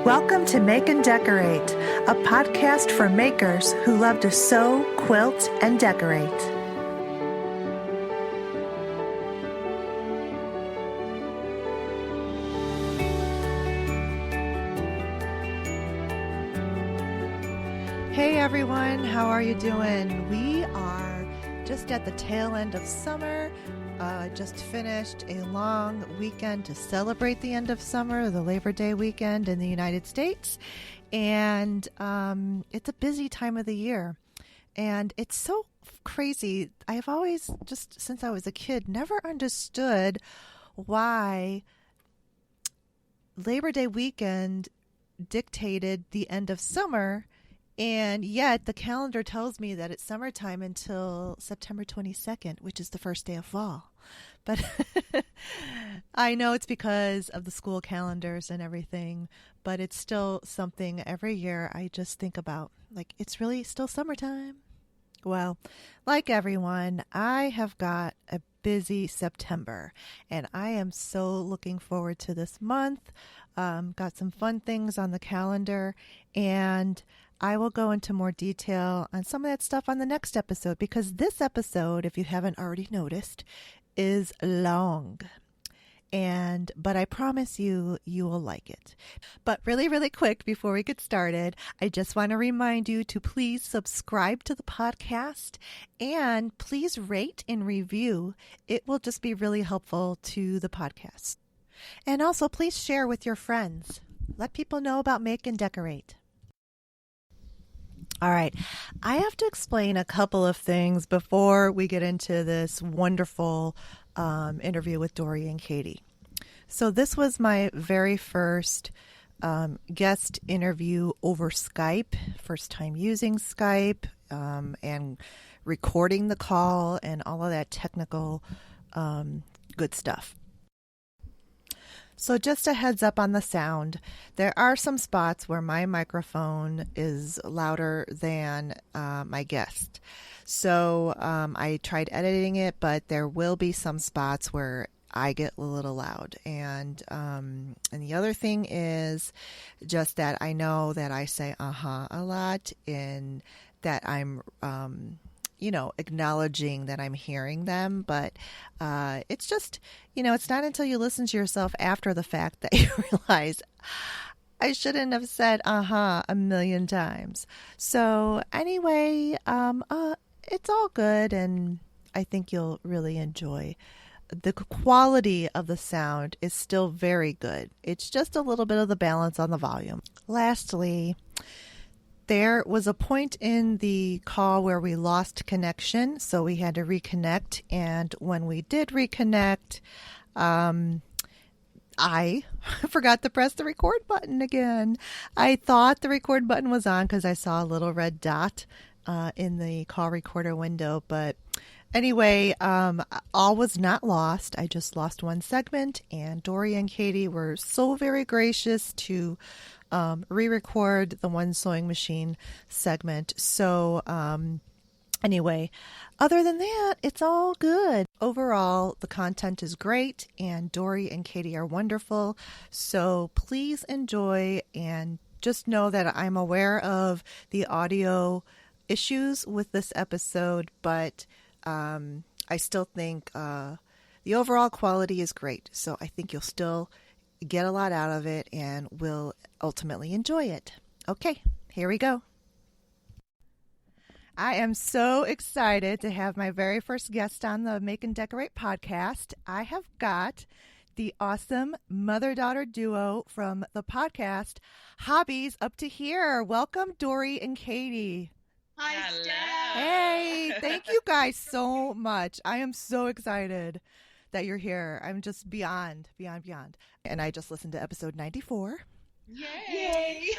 Welcome to Make and Decorate, a podcast for makers who love to sew, quilt, and decorate. Hey everyone, how are you doing? We are just at the tail end of summer. Just finished a long weekend to celebrate the end of summer, the Labor Day weekend in the United States. And it's a busy time of the year. And it's so crazy. I have always, just since I was a kid, never understood why Labor Day weekend dictated the end of summer. And yet the calendar tells me that it's summertime until September 22nd, which is the first day of fall. But I know it's because of the school calendars and everything, but it's still something every year I just think about, like, it's really still summertime. Well, like everyone, I have got a busy September, and I am so looking forward to this month. Got some fun things on the calendar, and I will go into more detail on some of that stuff on the next episode, because this episode, if you haven't already noticed, is long. But I promise you will like it. But really quick, before we get started, I just want to remind you to please subscribe to the podcast and please rate and review. It will just be really helpful to the podcast. And also, please share with your friends. Let people know about Make and Decorate. All right, I have to explain a couple of things before we get into this wonderful interview with Dori and Katie. So this was my very first guest interview over Skype, first time using Skype and recording the call and all of that technical good stuff. So just a heads up on the sound. There are some spots where my microphone is louder than my guest. So I tried editing it, but there will be some spots where I get a little loud. And the other thing is just that I know that I say a lot, in that I'm acknowledging that I'm hearing them, but it's just, it's not until you listen to yourself after the fact that you realize I shouldn't have said a million times. So anyway, it's all good, and I think you'll really enjoy. The quality of the sound is still very good. It's just a little bit of the balance on the volume. Lastly, there was a point in the call where we lost connection, so we had to reconnect. And when we did reconnect, I forgot to press the record button again. I thought the record button was on because I saw a little red dot in the call recorder window. But anyway, all was not lost. I just lost one segment, and Dori and Katie were so very gracious to re-record the one sewing machine segment. So anyway, other than that, it's all good. Overall, the content is great, and Dori and Katie are wonderful. So please enjoy, and just know that I'm aware of the audio issues with this episode, but I still think the overall quality is great. So I think you'll still get a lot out of it and will ultimately enjoy it. Okay, here we go. I am so excited to have my very first guest on the Make and Decorate podcast. I have got the awesome mother-daughter duo from the podcast Hobbies up to here. Welcome, Dori and Katie. Hi, Steph. Hey, thank you guys so much. I am so excited that you're here. I'm just beyond. And I just listened to episode 94. Yay!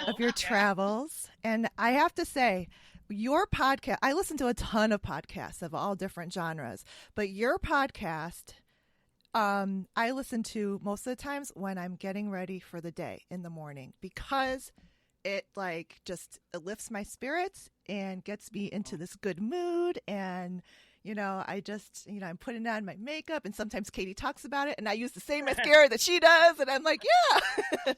Of your travels. And I have to say, your podcast, I listen to a ton of podcasts of all different genres, but your podcast, I listen to most of the times when I'm getting ready for the day in the morning, because it it lifts my spirits and gets me into this good mood. And I'm putting on my makeup, and sometimes Katie talks about it, and I use the same mascara that she does, and I'm like, yeah.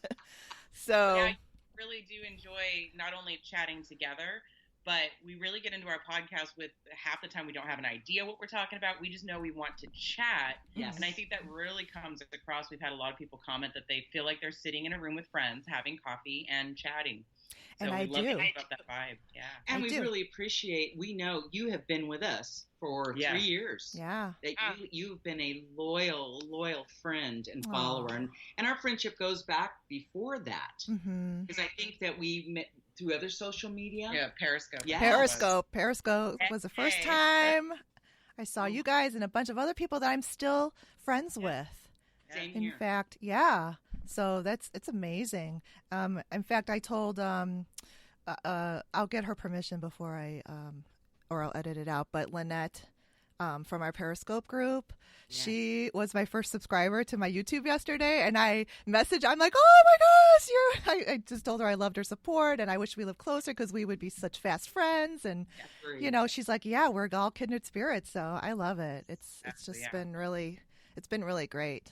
So Yeah, I really do enjoy not only chatting together, but we really get into our podcast with half the time we don't have an idea what we're talking about. We just know we want to chat. Yes. And I think that really comes across. We've had a lot of people comment that they feel like they're sitting in a room with friends, having coffee and chatting. So And I we love do. to keep up that vibe. Yeah. And I we do. really appreciate, we know you have been with us for Yeah. 3 years. Yeah. That you've been a loyal friend and Aw. follower. And our friendship goes back before that. Mm-hmm. Because I think that we met through other social media. Yeah, Periscope. Yeah. Periscope was the first time I saw you guys and a bunch of other people that I'm still friends with. Same In here. fact, yeah. So it's amazing. In fact, I told I'll get her permission before or I'll edit it out. But Lynette, from our Periscope group, she was my first subscriber to my YouTube yesterday, and I'm like, oh my gosh, I just told her I loved her support, and I wish we lived closer because we would be such fast friends. And she's like, yeah, we're all kindred spirits, so I love it. It's just been really great.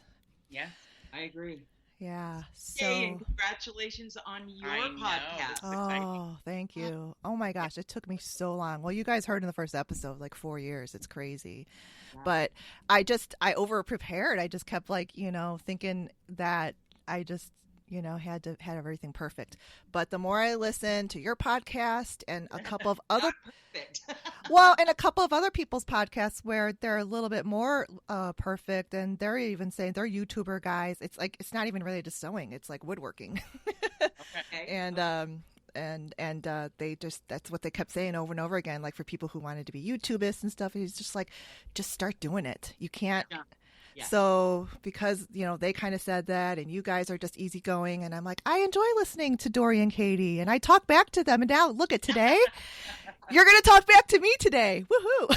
Yeah. I agree. Yeah. So Yay, and congratulations on your podcast. Oh, thank you. Oh my gosh, it took me so long. Well, you guys heard in the first episode, like 4 years. It's crazy. Wow. But I over prepared. I just kept thinking that I just, had everything perfect. But the more I listened to your podcast and a couple of other Perfect. and a couple of other people's podcasts where they're a little bit more perfect, and they're even saying they're YouTuber guys. It's like it's not even related to sewing; it's like woodworking. Okay. And they that's what they kept saying over and over again. Like for people who wanted to be YouTubists and stuff, he's just like, just start doing it. You can't. Yeah. Yeah. So because they kind of said that, and you guys are just easygoing, and I'm like, I enjoy listening to Dori and Katie, and I talk back to them. And now look at today, you're gonna talk back to me today. Woohoo!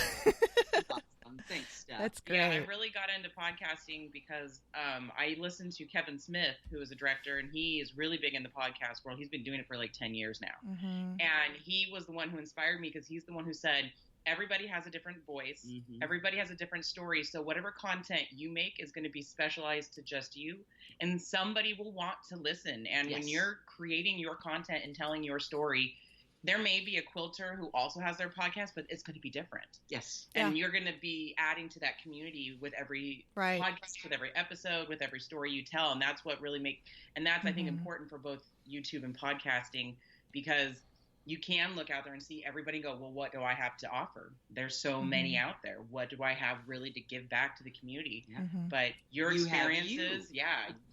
Awesome. Thanks, Steph. That's great. Yeah, I really got into podcasting because I listened to Kevin Smith, who is a director, and he is really big in the podcast world. He's been doing it for like 10 years now. Mm-hmm. And he was the one who inspired me because he's the one who said, everybody has a different voice. Mm-hmm. Everybody has a different story. So whatever content you make is going to be specialized to just you. And somebody will want to listen. And when you're creating your content and telling your story, there may be a quilter who also has their podcast, but it's going to be different. Yes. And you're going to be adding to that community with every podcast, with every episode, with every story you tell. And that's what really I think, important for both YouTube and podcasting, because you can look out there and see everybody and go, well, what do I have to offer? There's so many out there. What do I have really to give back to the community? Mm-hmm. But your experiences, you.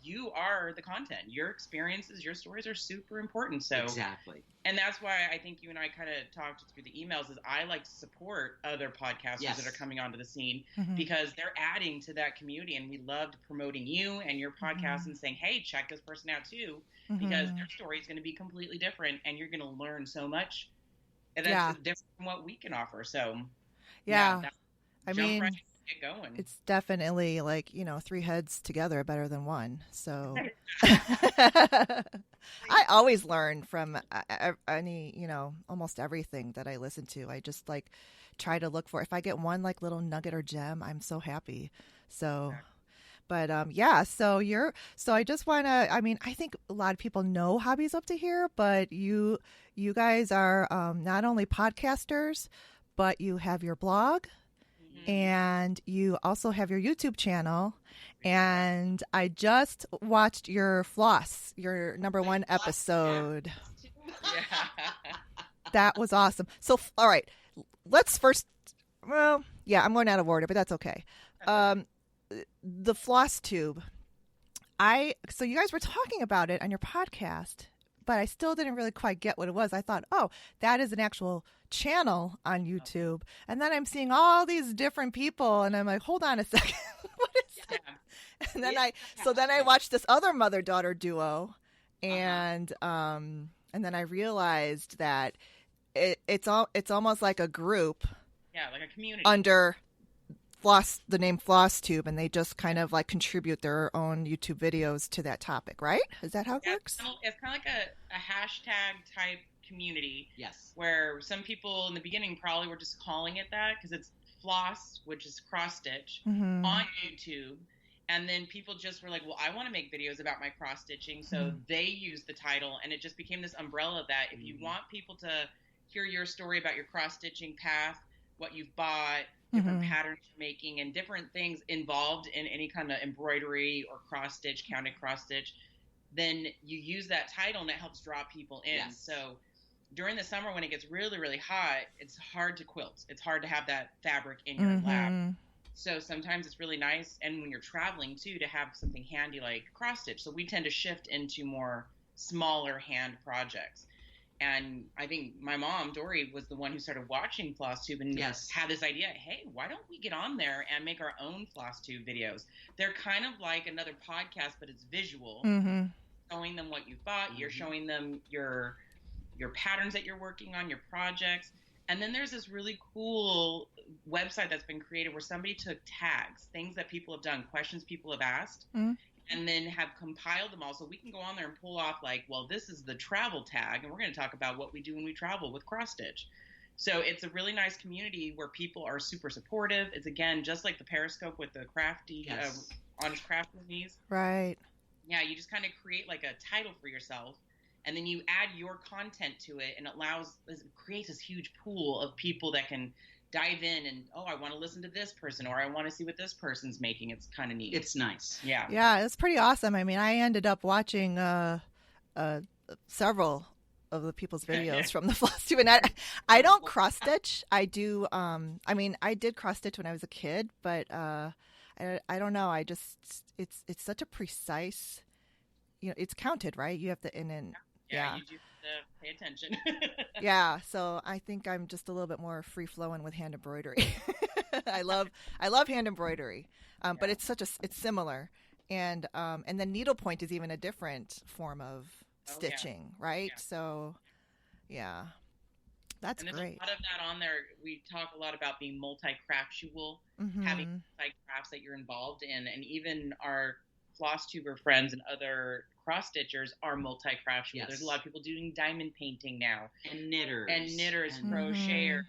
You are the content. Your experiences, your stories are super important. So exactly. And that's why I think you and I kind of talked through the emails is I like to support other podcasters that are coming onto the scene because they're adding to that community. And we loved promoting you and your podcast and saying, hey, check this person out too, because their story is going to be completely different and you're going to learn so much. And that's different from what we can offer. So, I mean, right, get going. It's definitely like, 3 heads together are better than one. So I always learn from any, almost everything that I listen to. I just like try to look for, if I get one like little nugget or gem, I'm so happy. So, but so I just want to, I think a lot of people know Hobbies Up to Here, but you guys are not only podcasters, but you have your blog. And you also have your YouTube channel. And I just watched your floss, your number 1 episode. That was awesome. So, all right, let's first, I'm going out of order, but that's okay. The floss tube. So you guys were talking about it on your podcast, but I still didn't really quite get what it was. I thought, oh, that is an actual channel on YouTube. And then I'm seeing all these different people and I'm like, hold on a second. What is that? And then I watched this other mother-daughter duo and then I realized that it's almost like a group. Yeah, like a community. Under the name Floss Tube, and they just kind of like contribute their own YouTube videos to that topic, right? Is that how it works? It's kind of like a hashtag type community. Yes. Where some people in the beginning probably were just calling it that because it's floss, which is cross stitch, on YouTube. And then people just were like, well, I want to make videos about my cross stitching. So they used the title, and it just became this umbrella that if you want people to hear your story about your cross stitching path, what you've bought, different patterns you're making, and different things involved in any kind of embroidery or cross stitch, counted cross stitch, then you use that title and it helps draw people in. Yes. So during the summer when it gets really, really hot, it's hard to quilt. It's hard to have that fabric in your lap. So sometimes it's really nice, and when you're traveling too, to have something handy like cross stitch. So we tend to shift into more smaller hand projects. And I think my mom, Dori, was the one who started watching FlossTube and had this idea, hey, why don't we get on there and make our own FlossTube videos? They're kind of like another podcast, but it's visual. Showing them what you bought. You're showing them your patterns that you're working on, your projects. And then there's this really cool website that's been created where somebody took tags, things that people have done, questions people have asked, and then have compiled them all. So we can go on there and pull off like, well, this is the travel tag, and we're going to talk about what we do when we travel with cross stitch. So it's a really nice community where people are super supportive. It's, again, just like the Periscope with the crafty, honest crafties. Right. Yeah, you just kind of create like a title for yourself. And then you add your content to it, and it creates this huge pool of people that can dive in and, oh, I want to listen to this person, or I want to see what this person's making. It's kind of neat. It's nice. Yeah. Yeah, it's pretty awesome. I mean, I ended up watching several of the people's videos from the FlossTube, and I don't cross stitch. I do. I did cross stitch when I was a kid, but I don't know. It's such a precise. It's counted, right? You have to Yeah, you do have to pay attention. Yeah, so I think I'm just a little bit more free flowing with hand embroidery. I love hand embroidery, but it's similar, and then needlepoint is even a different form of stitching, right? Yeah. So, yeah, that's and there's great. A lot of that on there. We talk a lot about being multi-craftual, having multi-crafts that you're involved in, and even our FlossTuber friends and other cross stitchers are multi-craftual. Yes. There's a lot of people doing diamond painting now, and knitters, crocheters,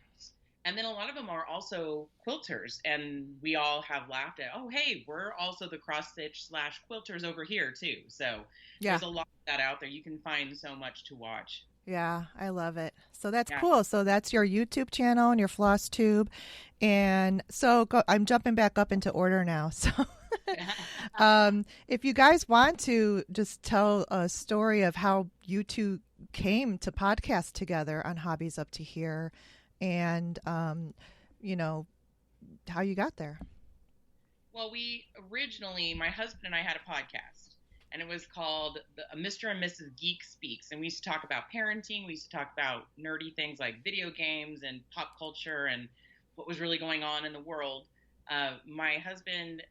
and then a lot of them are also quilters. And we all have laughed at, oh, hey, we're also the cross stitch / quilters over here too. So there's a lot of that out there. You can find so much to watch. Yeah, I love it. So that's cool. So that's your YouTube channel and your FlossTube. And so I'm jumping back up into order now. So if you guys want to just tell a story of how you two came to podcast together on Hobbies Up to Here, and, how you got there. Well, my husband and I had a podcast. And it was called Mr. and Mrs. Geek Speaks. And we used to talk about parenting. We used to talk about nerdy things like video games and pop culture and what was really going on in the world. My husband,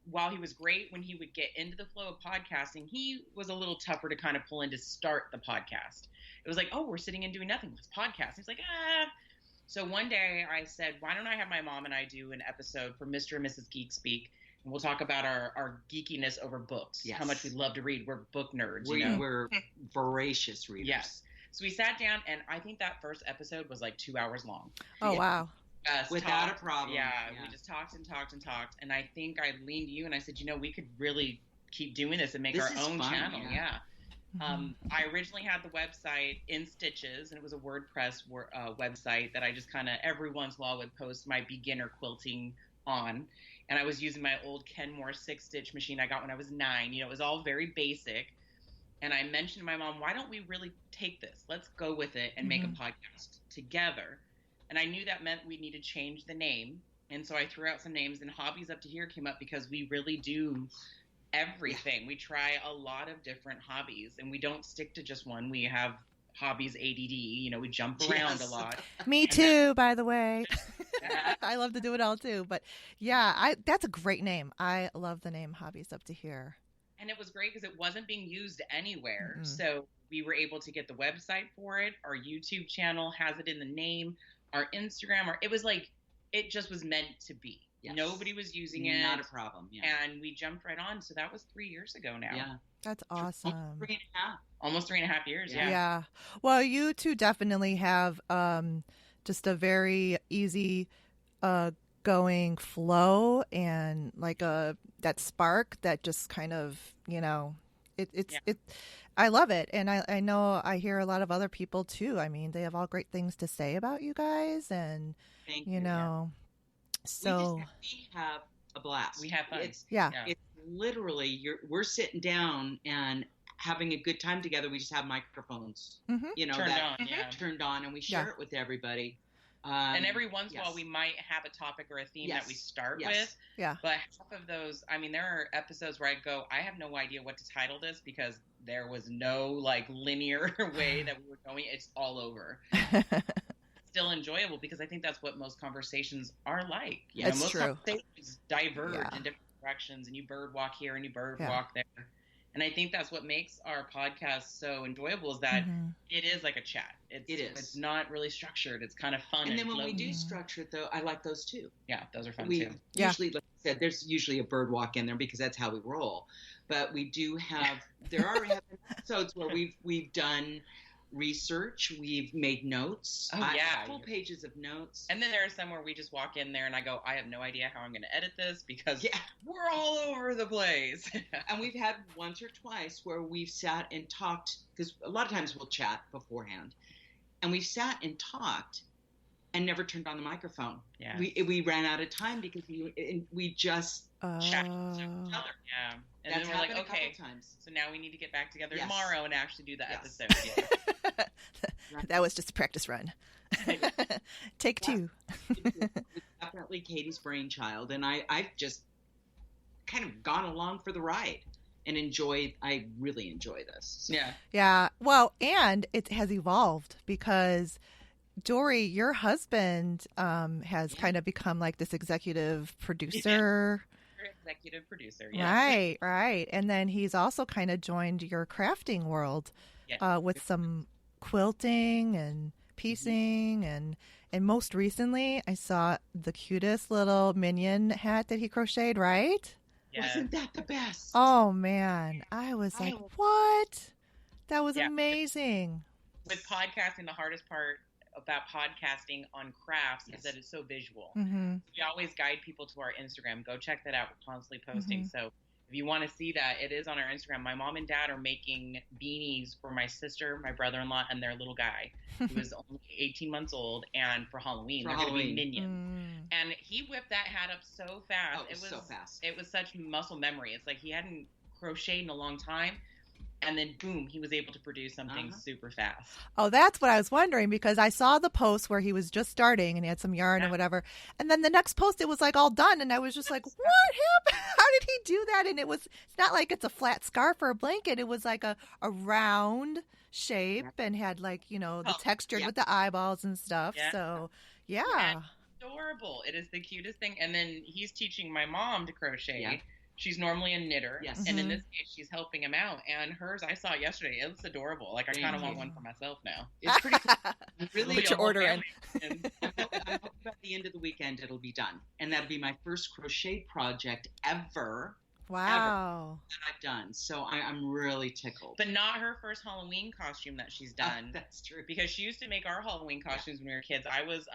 while he was great when he would get into the flow of podcasting, he was a little tougher to kind of pull in to start the podcast. It was like, oh, we're sitting and doing nothing. What's podcast? He's like, ah. So one day I said, why don't I have my mom and I do an episode for Mr. and Mrs. Geek Speak? And we'll talk about our geekiness over books, how much we love to read. We're book nerds. We're voracious readers. Yes. So we sat down, and I think that first episode was like 2 hours long. Oh, wow. Without a problem. Yeah, we just talked and talked and talked. And I think I leaned to you and I said, we could really keep doing this and make our own channel. Yeah. I originally had the website In Stitches, and it was a WordPress website that I just kind of every once in a while would post my beginner quilting on. And I was using my old Kenmore 6-stitch machine I got when I was 9. It was all very basic. And I mentioned to my mom, why don't we really take this? Let's go with it and make a podcast together. And I knew that meant we needed to change the name. And so I threw out some names, and Hobbies Up to Here came up because we really do everything. Yeah. We try a lot of different hobbies, and we don't stick to just one. We have hobbies ADD, we jump around a lot. Me too, by the way. I love to do it all too. But yeah, that's a great name. I love the name Hobbies Up to Here. And it was great because it wasn't being used anywhere. So we were able to get the website for it. Our YouTube channel has it in the name. Our Instagram, it was like, it just was meant to be. Yes. Nobody was using it. Not a problem. Yeah. And we jumped right on. So that was 3 years ago now. Yeah. That's awesome. Almost 3.5 years. Yeah. Well, you two definitely have just a very easy outgoing flow and like that spark that just kind of, it I love it. And I know I hear a lot of other people too. I mean, they have all great things to say about you guys, and Thank you know, so we have a blast. We have fun. It's yeah. It's literally we're sitting down and having a good time together. We just have microphones, turned on, and we share it with everybody. And every once in a while, we might have a topic or a theme that we start with. Yeah. But half of those, I mean, there are episodes where I go, I have no idea what to title this because there was no like linear way that we were going. It's all over. Still enjoyable because I think that's what most conversations are like. That's most true. Conversations diverge in different directions, and you bird walk here and you bird walk there. And I think that's what makes our podcast so enjoyable is that it is like a chat. It is. It's not really structured. It's kind of fun. And then when we do structure it, though, I like those too. Yeah, those are fun too. Usually, like I said, there's usually a bird walk in there because that's how we roll. But we do have, there are episodes where we've done research, we've made notes. Full pages of notes. And then there are some where we just walk in there and I go, I have no idea how I'm going to edit this because we're all over the place. And we've had once or twice where we've sat and talked, because a lot of times we'll chat beforehand, and we've sat and talked and never turned on the microphone. Yeah. We ran out of time because we just chatted with each other. Yeah. And that's then we're like, okay, times. So now we need to get back together tomorrow and actually do the episode. That was just a practice run. Take two. It's definitely Katie's brainchild, and I've just kind of gone along for the ride and I really enjoy this. So. Yeah. Well, and it has evolved because Dori, your husband, has kind of become like this executive producer. Executive producer, yes. Right. And then he's also kind of joined your crafting world with some quilting and piecing and most recently I saw the cutest little minion hat that he crocheted, right? Yeah. Wasn't that the best? Oh man, I was like, what? That was amazing. With podcasting, the hardest part about podcasting on crafts is that it's so visual. Mm-hmm. We always guide people to our Instagram. Go check that out. We're constantly posting. So if you want to see that, it is on our Instagram. My mom and dad are making beanies for my sister, my brother-in-law, and their little guy who is only 18 months old. And for Halloween, they're going to be minions. And he whipped that hat up so fast. Oh, it was so fast. It was such muscle memory. It's like he hadn't crocheted in a long time. And then, boom, he was able to produce something super fast. Oh, that's what I was wondering because I saw the post where he was just starting and he had some yarn and whatever. And then the next post, it was like all done. And I was just like, what happened? How did he do that? And it's not like it's a flat scarf or a blanket. It was like a round shape and had like, the textured with the eyeballs and stuff. Yeah. So, adorable. It is the cutest thing. And then he's teaching my mom to crochet. Yeah. She's normally a knitter, yes. And in this case, she's helping him out. And hers, I saw it yesterday. It looks adorable. Like, I kind of want one for myself now. It's pretty cool. Really, put your order in. I'm hoping by the end of the weekend it'll be done. And that'll be my first crochet project ever. Wow. That I've done. So I'm really tickled. But not her first Halloween costume that she's done. That's true. Because she used to make our Halloween costumes when we were kids. I was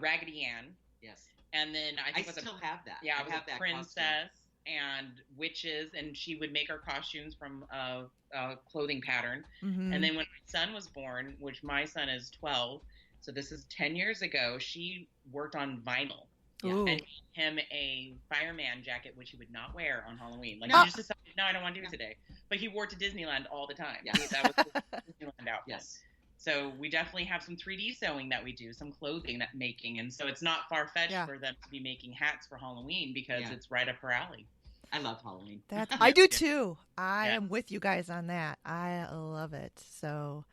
Raggedy Ann. Yes. And then I still have that. Yeah, I have was that a princess costume. And witches, and she would make our costumes from a clothing pattern. Mm-hmm. And then when my son was born, which my son is 12, so this is 10 years ago, she worked on vinyl. Ooh. And made him a fireman jacket, which he would not wear on Halloween. Like, he just decided, no, I don't want to do it today. But he wore it to Disneyland all the time. Yes. That was his Disneyland outfit. Yes. So we definitely have some 3D sewing that we do, some clothing that making. And so it's not far-fetched for them to be making hats for Halloween because it's right up her alley. I love Halloween. I do too. I am with you guys on that. I love it. So,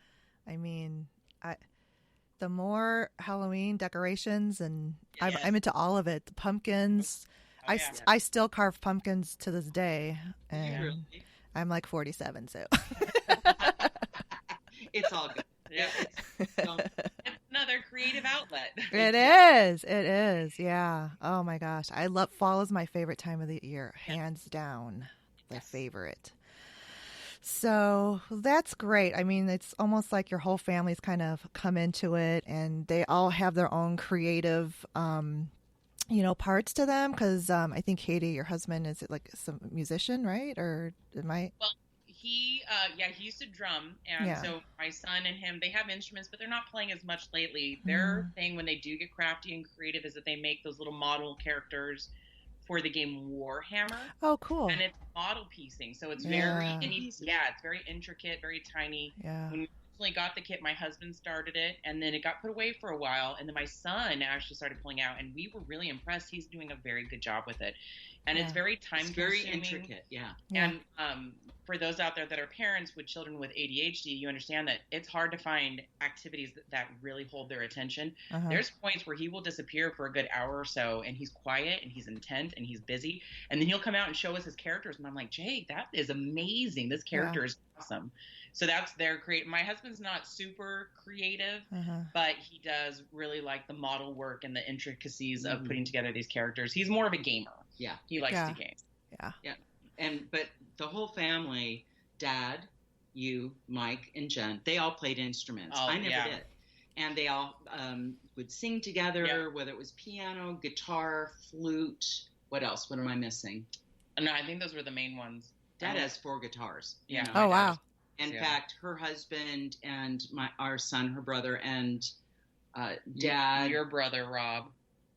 I mean, the more Halloween decorations, and I'm into all of it. The pumpkins. I still carve pumpkins to this day. And really? I'm like 47, so. It's all good. Yeah. It's another creative outlet. It is. Yeah. Oh my gosh. Fall is my favorite time of the year. Hands down. My favorite. So that's great. I mean, it's almost like your whole family's kind of come into it and they all have their own creative parts to them? Because I think Katie, your husband, is it like some musician, right? Or am I? Well, he used to drum, and so my son and him, they have instruments, but they're not playing as much lately. Their thing when they do get crafty and creative is that they make those little model characters for the game Warhammer. Oh, cool! And it's model piecing, so it's it's very intricate, very tiny. Yeah. When we originally got the kit, my husband started it, and then it got put away for a while, and then my son actually started pulling out, and we were really impressed. He's doing a very good job with it, and it's very time-consuming. Very intricate, And for those out there that are parents with children with ADHD, you understand that it's hard to find activities that really hold their attention. There's points where he will disappear for a good hour or so, and he's quiet, and he's intent, and he's busy, and then he'll come out and show us his characters, and I'm like, Jake, that is amazing. This character is awesome. So that's their my husband's not super creative, but he does really like the model work and the intricacies of putting together these characters. He's more of a gamer. Yeah. He likes to game. Yeah. But the whole family, Dad, you, Mike, and Jen, they all played instruments. I never did. And they all would sing together, whether it was piano, guitar, flute. What else? What am I missing? No, I think those were the main ones. Dad has 4 guitars. Yeah. Oh, wow. In fact, her husband and our son, her brother, and Dad. Your brother, Rob.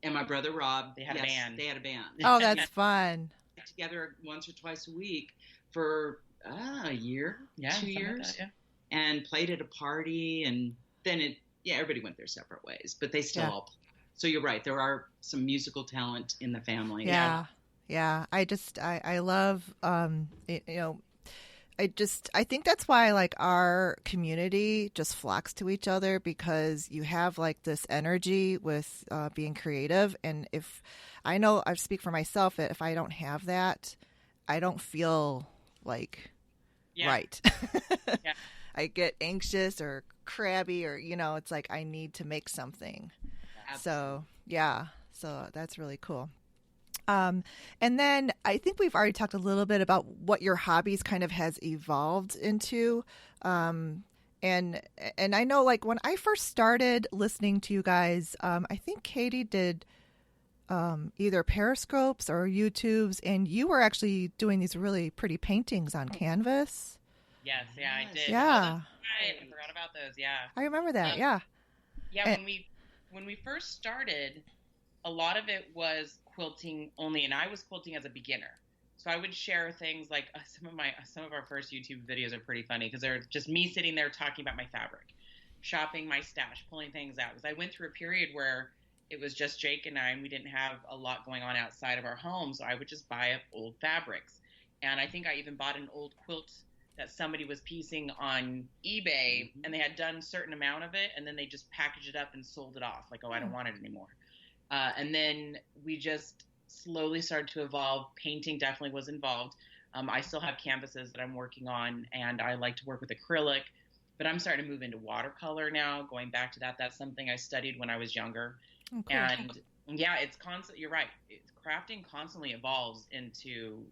And my brother, Rob. They had a band. They had a band. Oh, that's fun. Together once or twice a week for a year, 2 years, like that, and played at a party, and then everybody went their separate ways, but they still all play. So you're right, there are some musical talent in the family. I love I think that's why like our community just flocks to each other, because you have like this energy with being creative. And if I know, I speak for myself, that if I don't have that, I don't feel like right. I get anxious or crabby, or it's like I need to make something. Absolutely. So that's really cool. And then I think we've already talked a little bit about what your hobbies kind of has evolved into. And I know, like, when I first started listening to you guys, I think Katie did either Periscopes or YouTubes, and you were actually doing these really pretty paintings on canvas. Yes, I did. Yeah. I forgot about those, I remember that, when we first started, a lot of it was quilting only, and I was quilting as a beginner. So I would share things like some of our first YouTube videos are pretty funny because they're just me sitting there talking about my fabric, shopping my stash, pulling things out. Because I went through a period where it was just Jake and I, and we didn't have a lot going on outside of our home. So I would just buy up old fabrics. And I think I even bought an old quilt that somebody was piecing on eBay, and they had done a certain amount of it, and then they just packaged it up and sold it off. Like, I don't want it anymore. And then we just slowly started to evolve. Painting definitely was involved. I still have canvases that I'm working on, and I like to work with acrylic, but I'm starting to move into watercolor now, going back to that. That's something I studied when I was younger. Okay. And it's constant. You're right. Crafting constantly evolves into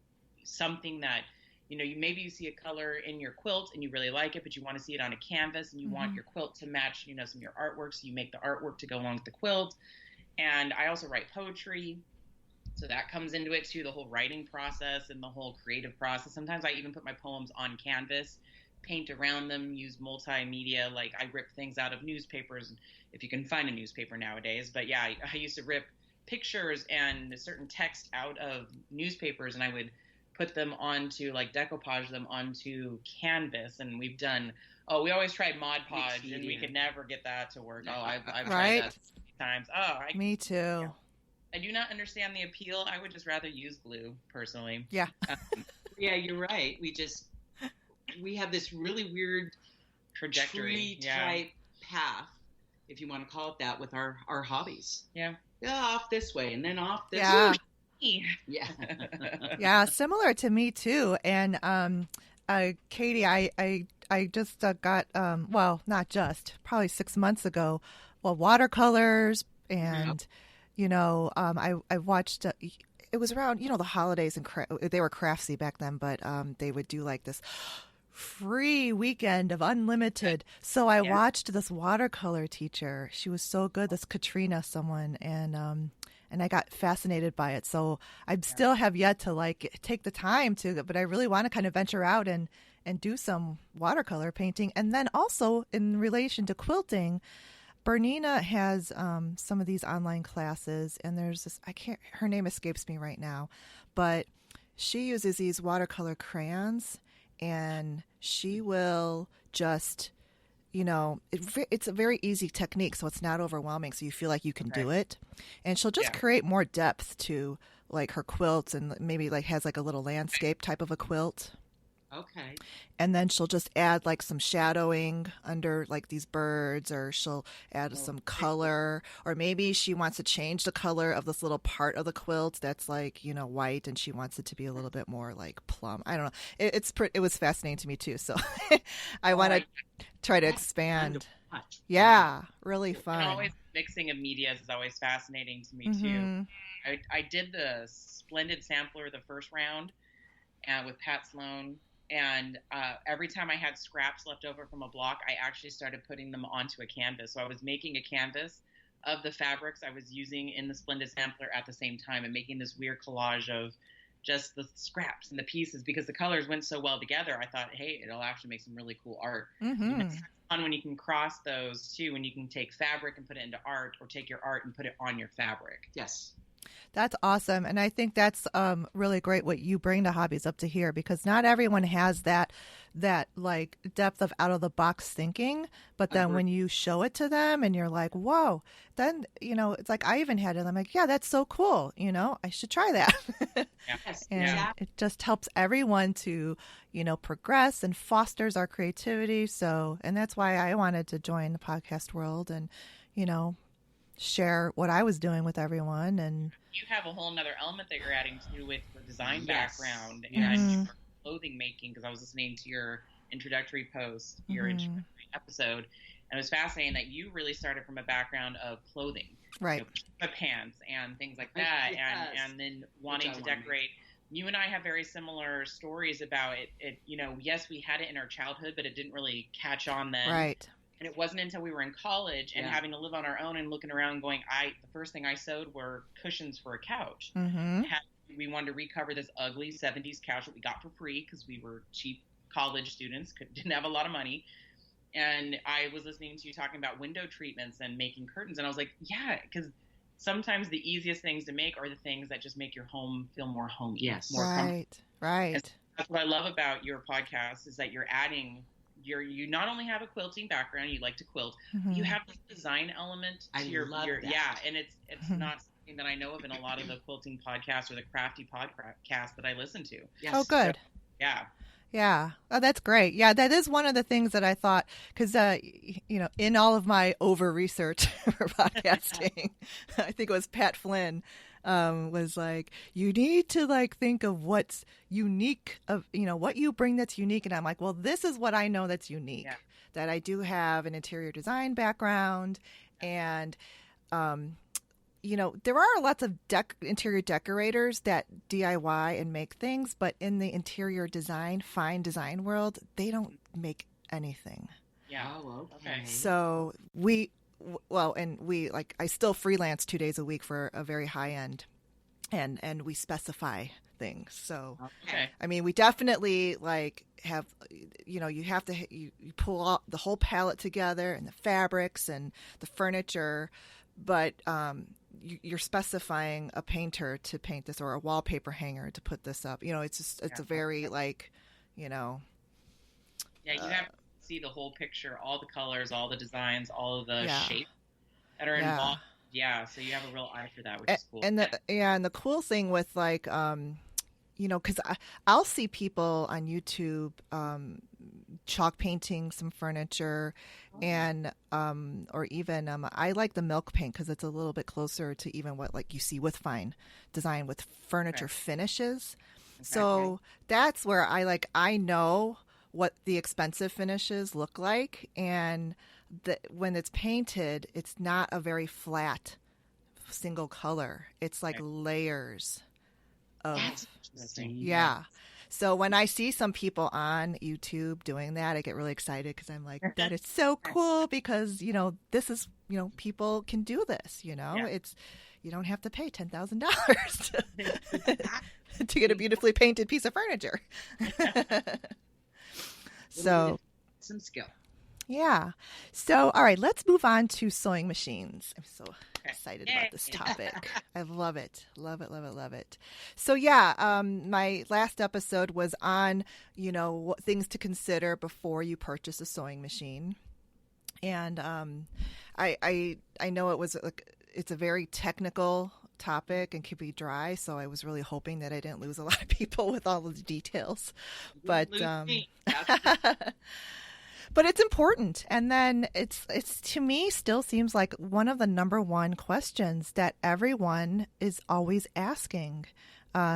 something that, maybe you see a color in your quilt and you really like it, but you want to see it on a canvas, and you want your quilt to match, some of your artwork. So you make the artwork to go along with the quilt. And I also write poetry. So that comes into it too, the whole writing process and the whole creative process. Sometimes I even put my poems on canvas, paint around them, use multimedia. Like, I rip things out of newspapers, if you can find a newspaper nowadays. But I used to rip pictures and certain text out of newspapers, and I would put them onto, like, decoupage them onto canvas. And we've done, we always tried Mod Podge, and we could never get that to work. I've tried that times. Me too. I do not understand the appeal. I would just rather use glue, personally. Yeah. You're right. We have this really weird trajectory type path, if you want to call it that, with our hobbies. Yeah. Off this way and then off this way. Yeah. Yeah, similar to me too. And Katie, I just got not just, probably 6 months ago, watercolors, and I watched it was around the holidays, and they were Craftsy back then, but they would do like this free weekend of unlimited. So I watched this watercolor teacher. She was so good, this Katrina someone, and and I got fascinated by it. So I still have yet to like take the time to, but I really want to kind of venture out and do some watercolor painting. And then also in relation to quilting, Bernina has some of these online classes, and there's this, her name escapes me right now, but she uses these watercolor crayons, and she will just, it's a very easy technique, so it's not overwhelming, so you feel like you can do it. And she'll just create more depth to like her quilts, and maybe like has like a little landscape type of a quilt. Okay. And then she'll just add like some shadowing under like these birds, or she'll add some color, or maybe she wants to change the color of this little part of the quilt that's like, white, and she wants it to be a little bit more like plum. I don't know. It was fascinating to me too. So I want to try to expand. Yeah, really fun. And always mixing of media is always fascinating to me too. I did the Splendid Sampler the first round with Pat Sloan. And every time I had scraps left over from a block, I actually started putting them onto a canvas. So I was making a canvas of the fabrics I was using in the Splendid Sampler at the same time, and making this weird collage of just the scraps and the pieces, because the colors went so well together. I thought, hey, it'll actually make some really cool art. And it's fun when you can cross those too, when you can take fabric and put it into art, or take your art and put it on your fabric. Yes. That's awesome. And I think that's really great what you bring to Hobbies Up to Here, because not everyone has that like depth of out of the box thinking. But then when you show it to them and you're like, whoa, then, it's like I even had it. I'm like, yeah, that's so cool. I should try that. And it just helps everyone to, progress and fosters our creativity. So, and that's why I wanted to join the podcast world and, share what I was doing with everyone. And you have a whole nother element that you're adding to with your design background and your clothing making, because I was listening to your introductory post, your introductory episode, and it was fascinating that you really started from a background of clothing, right? Pants and things like that, and then wanting to decorate. You and I have very similar stories about it. Yes, we had it in our childhood, but it didn't really catch on then, right? And it wasn't until we were in college and having to live on our own and looking around going, the first thing I sewed were cushions for a couch. We wanted to recover this ugly 70s couch that we got for free because we were cheap college students, didn't have a lot of money. And I was listening to you talking about window treatments and making curtains. And I was like, yeah, because sometimes the easiest things to make are the things that just make your home feel more homey. Yes. More right. And that's what I love about your podcast, is that you're adding you not only have a quilting background, you like to quilt, you have this design element to your and it's not something that I know of in a lot of the quilting podcasts or the crafty podcasts that I listen to. Yes. Oh, good. So, yeah. Oh, that's great. Yeah, that is one of the things that I thought, because, in all of my over research for podcasting, I think it was Pat Flynn, was like, you need to like think of what's unique, of what you bring that's unique. And I'm like, well, this is what I know that's unique, that I do have an interior design background, and there are lots of interior decorators that DIY and make things, but in the interior design, fine design world, they don't make anything. Oh, okay. So I still freelance 2 days a week for a very high end, and we specify things. So, I mean, we definitely like have, you have to, you pull out the whole palette together, and the fabrics and the furniture, but, you're specifying a painter to paint this, or a wallpaper hanger to put this up. It's just, it's a very like, you have see the whole picture, all the colors, all the designs, all of the shapes that are involved. Yeah, so you have a real eye for that, which is cool. And the cool thing with like, because I'll see people on YouTube chalk painting some furniture, and or even I like the milk paint because it's a little bit closer to even what like you see with fine design with furniture finishes. So that's where I know what the expensive finishes look like, and when it's painted, it's not a very flat single color. It's like layers of So when I see some people on YouTube doing that, I get really excited because I'm like, that is so cool, because this is people can do this. It's you don't have to pay $10,000 to get a beautifully painted piece of furniture. So some skill. Yeah. So, all right, let's move on to sewing machines. I'm so excited about this topic. I love it. Love it, love it, love it. So, yeah, my last episode was on, what things to consider before you purchase a sewing machine. And I know it's a very technical topic and could be dry, so I was really hoping that I didn't lose a lot of people with all of the details. But but it's important. And then it's to me still seems like one of the number one questions that everyone is always asking.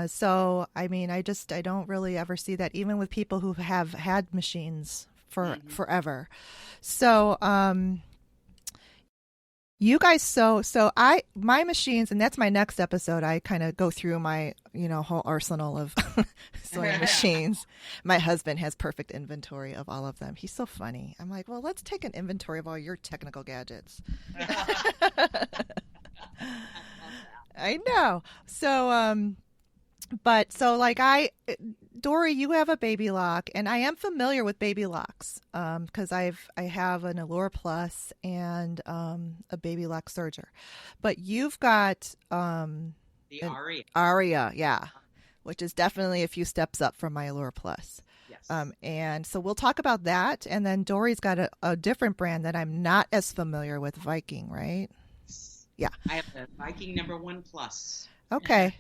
So, I mean, I don't really ever see that even with people who have had machines for forever. So, you guys my machines, and that's my next episode. I kind of go through my, whole arsenal of sewing machines. My husband has perfect inventory of all of them. He's so funny. I'm like, well, let's take an inventory of all your technical gadgets. I know. So, Dori, you have a baby lock, and I am familiar with baby locks because I have an Allure Plus and a baby lock serger. But you've got the Aria, yeah, which is definitely a few steps up from my Allure Plus. Yes. And so we'll talk about that. And then Dori's got a different brand that I'm not as familiar with, Viking, right? Yeah. I have the Viking #1 Plus. Okay.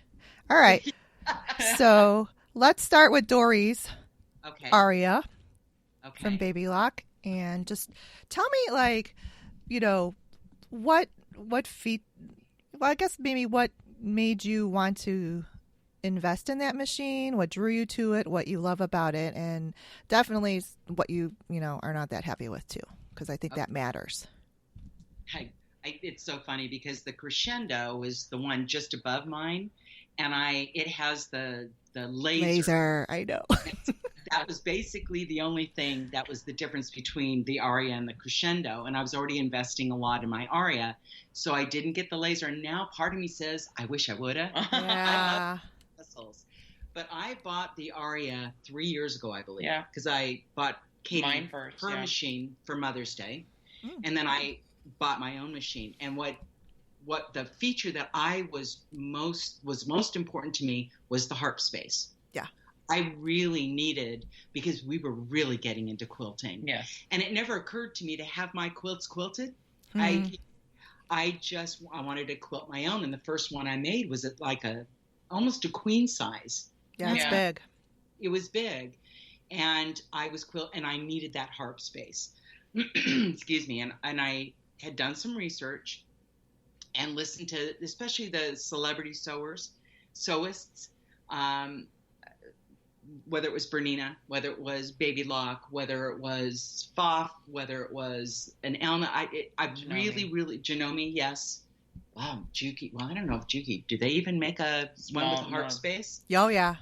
All right. So let's start with Dori's Aria from Baby Lock, and just tell me, what I guess maybe what made you want to invest in that machine, what drew you to it, what you love about it, and definitely what you are not that happy with too, because I think that matters. It's so funny because the Crescendo is the one just above mine. And it has the laser. I know. That was basically the only thing that was the difference between the Aria and the Crescendo. And I was already investing a lot in my Aria, so I didn't get the laser. And now part of me says, I wish I would have. Yeah. I love vessels. But I bought the Aria 3 years ago, I believe. Yeah. Because I bought Katie first, her machine for Mother's Day. And then I bought my own machine. And what the feature that was most important to me was the harp space. Yeah. I really needed, because we were really getting into quilting. Yes. And it never occurred to me to have my quilts quilted. I wanted to quilt my own, and the first one I made was at almost a queen size. Yeah, it's big. It was big. And I needed that harp space. Excuse me. And I had done some research and listened to especially the celebrity sewists, whether it was Bernina, whether it was Baby Lock, whether it was Pfaff, whether it was an Elna. I really, Janome, yes. Wow, Juki. Well, I don't know if Juki, do they even make one with a harp space? Oh, yeah.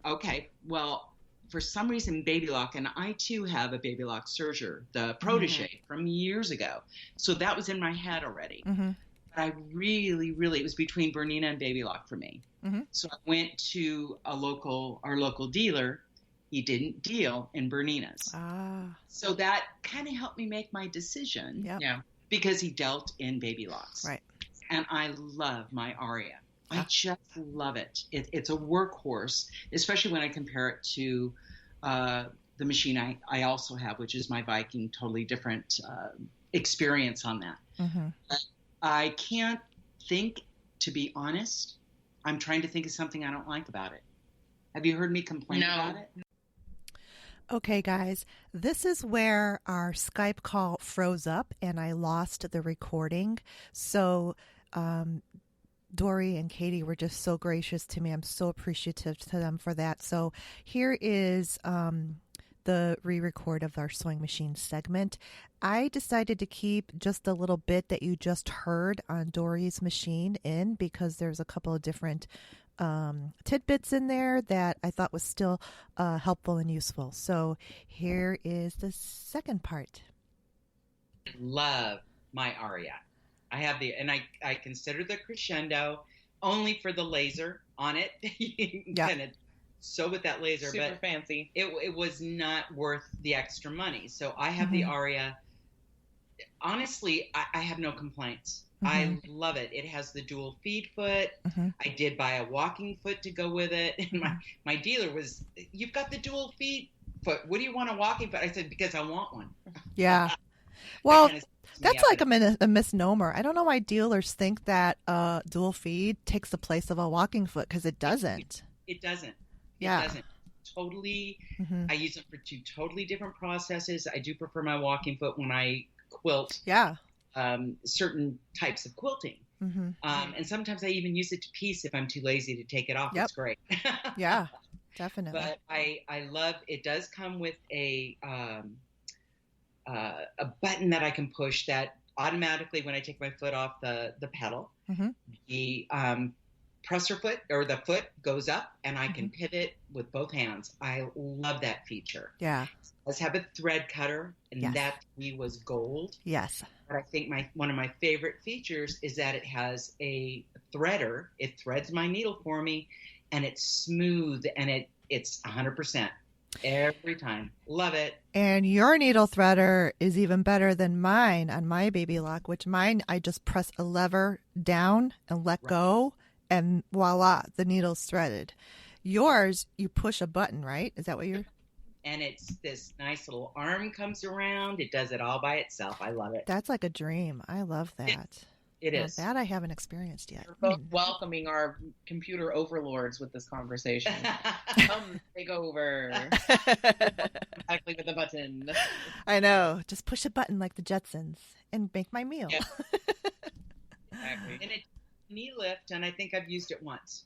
Okay, well, for some reason, Baby Lock, and I too have a Baby Lock serger, the protege from years ago. So that was in my head already. Mm-hmm. But I really, it was between Bernina and Baby Lock for me. Mm-hmm. So I went to our local dealer. He didn't deal in Bernina's. So that kind of helped me make my decision. Yep. Yeah. Because he dealt in Baby Locks. Right. And I love my Aria. I just love it. It's a workhorse, especially when I compare it to the machine I also have, which is my Viking, totally different experience on that. Mm-hmm. But I can't think, to be honest. I'm trying to think of something I don't like about it. Have you heard me complain about it? Okay, guys, this is where our Skype call froze up and I lost the recording. So Dori and Katie were just so gracious to me. I'm so appreciative to them for that. So here is the re-record of our sewing machine segment. I decided to keep just a little bit that you just heard on Dori's machine in because there's a couple of different tidbits in there that I thought was still helpful and useful. So here is the second part. Love my Aria. I have and I consider the crescendo only for the laser on it. You can kind of sew with that laser, super fancy. It was not worth the extra money. So I have the aria. Honestly, I have no complaints. I love it. It has the dual feed foot. I did buy a walking foot to go with it. And my dealer was, you've got the dual feed foot. What do you want a walking foot? I said, because I want one. Yeah. Well, that's like a misnomer. I don't know why dealers think that dual feed takes the place of a walking foot, because it doesn't. It doesn't. It doesn't. Totally. I use them for 2 totally different processes. I do prefer my walking foot when I quilt. Yeah. Certain types of quilting. And sometimes I even use it to piece if I'm too lazy to take it off. It's great. Yeah, definitely. But I love, it does come with a button that I can push that automatically, when I take my foot off the pedal, the presser foot or the foot goes up and I can pivot with both hands. I love that feature. Yeah. Let's have a thread cutter, and that to me was gold. Yes. But I think one of my favorite features is that it has a threader. It threads my needle for me, and it's smooth, and it's 100% every time. Love it. And your needle threader is even better than mine on my baby lock, which mine, I just press a lever down and let go, and voila, the needle's threaded. Yours, you push a button, right? Is that what you're... And it's this nice little arm comes around. It does it all by itself. I love it. That's like a dream. I love that. It is. That I haven't experienced yet. We're both welcoming our computer overlords with this conversation. Come take over. Exactly, with the button. I know. Just push a button like the Jetsons and make my meal. Yeah. Exactly. And it's knee lift, and I think I've used it once.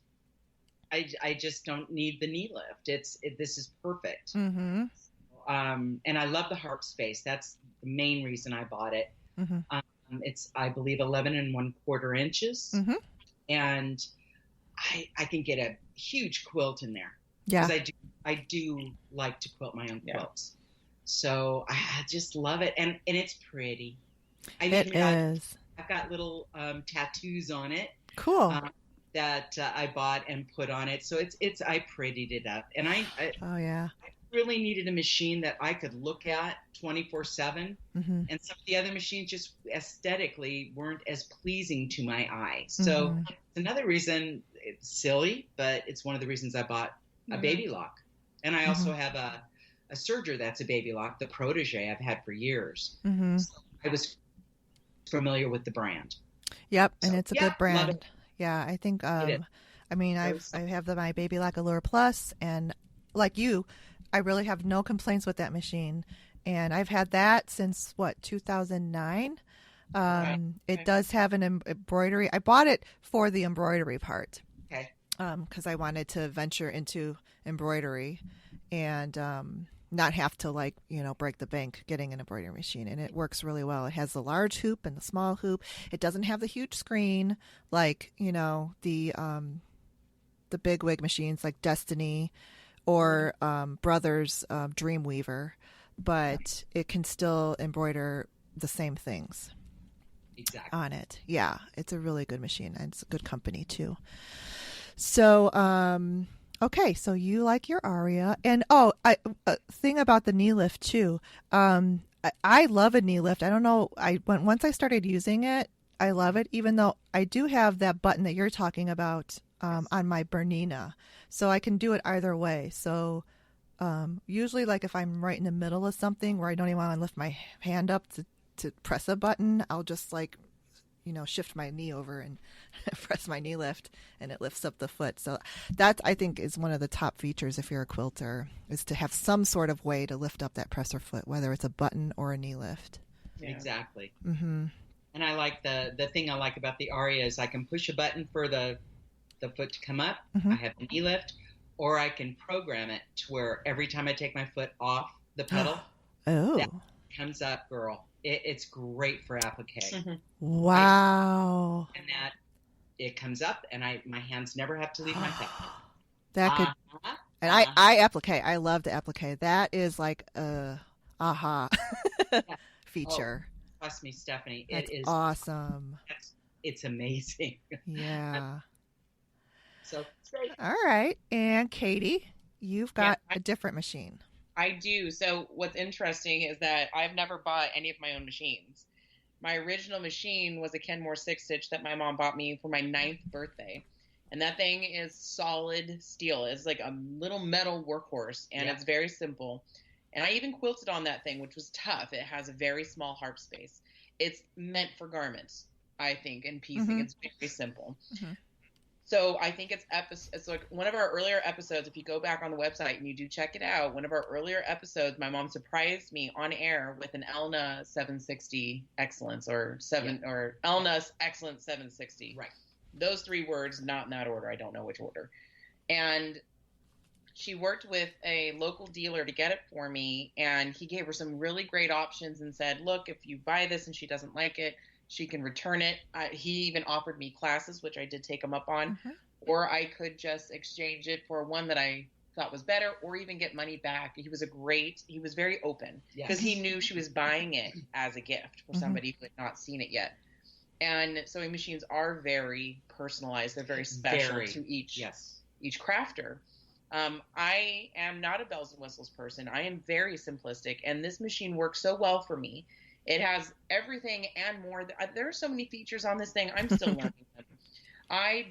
I just don't need the knee lift. This is perfect. And I love the harp space. That's the main reason I bought it. It's, I believe, 11 1/4 inches. And I can get a huge quilt in there. Yeah. Because I do like to quilt my own quilts. So I just love it. And it's pretty. It is. I've got little tattoos on it. Cool. That I bought and put on it. So I prettied it up. And I really needed a machine that I could look at 24/7. And some of the other machines just aesthetically weren't as pleasing to my eye. So it's another reason, it's silly, but it's one of the reasons I bought a baby lock. And I also have a serger that's a baby lock, the Protege I've had for years. So I was familiar with the brand. Yep. And it's a good brand. Yeah, I think, I mean, I have my Baby Lock Allure Plus, and like you, I really have no complaints with that machine. And I've had that since, 2009? It does have an embroidery. I bought it for the embroidery part. Okay. Because I wanted to venture into embroidery and not have to break the bank getting an embroidery machine. And it works really well. It has the large hoop and the small hoop. It doesn't have the huge screen like, the big wig machines like Destiny or Brothers Dreamweaver, but it can still embroider the same things on it. Yeah, it's a really good machine, and it's a good company too. So, okay, so you like your Aria, and a thing about the knee lift too. I love a knee lift. I don't know. Once I started using it, I love it. Even though I do have that button that you're talking about on my Bernina, so I can do it either way. So usually, like if I'm right in the middle of something where I don't even want to lift my hand up to press a button, I'll just shift my knee over and press my knee lift, and it lifts up the foot. So that, I think, is one of the top features if you're a quilter, is to have some sort of way to lift up that presser foot, whether it's a button or a knee lift. Yeah. Exactly. And I like the thing I like about the Aria is I can push a button for the foot to come up. I have the knee lift, or I can program it to where every time I take my foot off the pedal, that comes up, girl. It's great for applique. Wow. And that it comes up, and my hands never have to leave my foot. That could, and I applique. I love the applique. That is like a aha feature. Oh, trust me, Stephanie, That's it is awesome. It's amazing. Yeah. So it's great. All right. And Katie, you've got a different machine. I do. So what's interesting is that I've never bought any of my own machines. My original machine was a Kenmore 6-stitch that my mom bought me for my 9th birthday. And that thing is solid steel. It's like a little metal workhorse, and it's very simple. And I even quilted on that thing, which was tough. It has a very small harp space. It's meant for garments, I think, and piecing. It's very simple. So I think it's like one of our earlier episodes. If you go back on the website and you do check it out, one of our earlier episodes, my mom surprised me on air with an Elna 760 Excellence or Elna Excellence 760. Right. Those 3 words, not in that order. I don't know which order. And she worked with a local dealer to get it for me, and he gave her some really great options and said, look, if you buy this and she doesn't like it, she can return it. He even offered me classes, which I did take him up on, or I could just exchange it for one that I thought was better, or even get money back. He was very open because he knew she was buying it as a gift for somebody who had not seen it yet. And sewing machines are very personalized. They're very special to each crafter. I am not a bells and whistles person. I am very simplistic, and this machine works so well for me. It has everything and more. There are so many features on this thing. I'm still learning them. I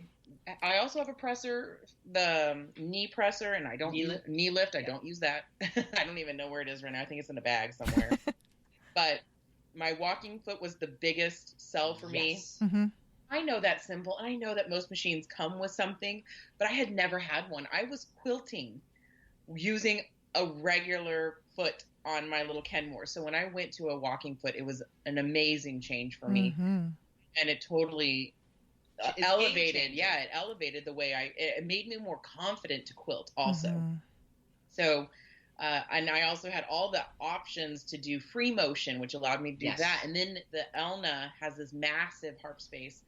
also have a presser, the knee presser, and I don't knee lift. I don't use that. I don't even know where it is right now. I think it's in a bag somewhere. But my walking foot was the biggest sell for me. I know that's simple, and I know that most machines come with something, but I had never had one. I was quilting using a regular foot on my little Kenmore. So when I went to a walking foot, it was an amazing change for me. And it totally elevated. Yeah, it elevated the way it made me more confident to quilt also. So, and I also had all the options to do free motion, which allowed me to do that. And then the Elna has this massive harp space,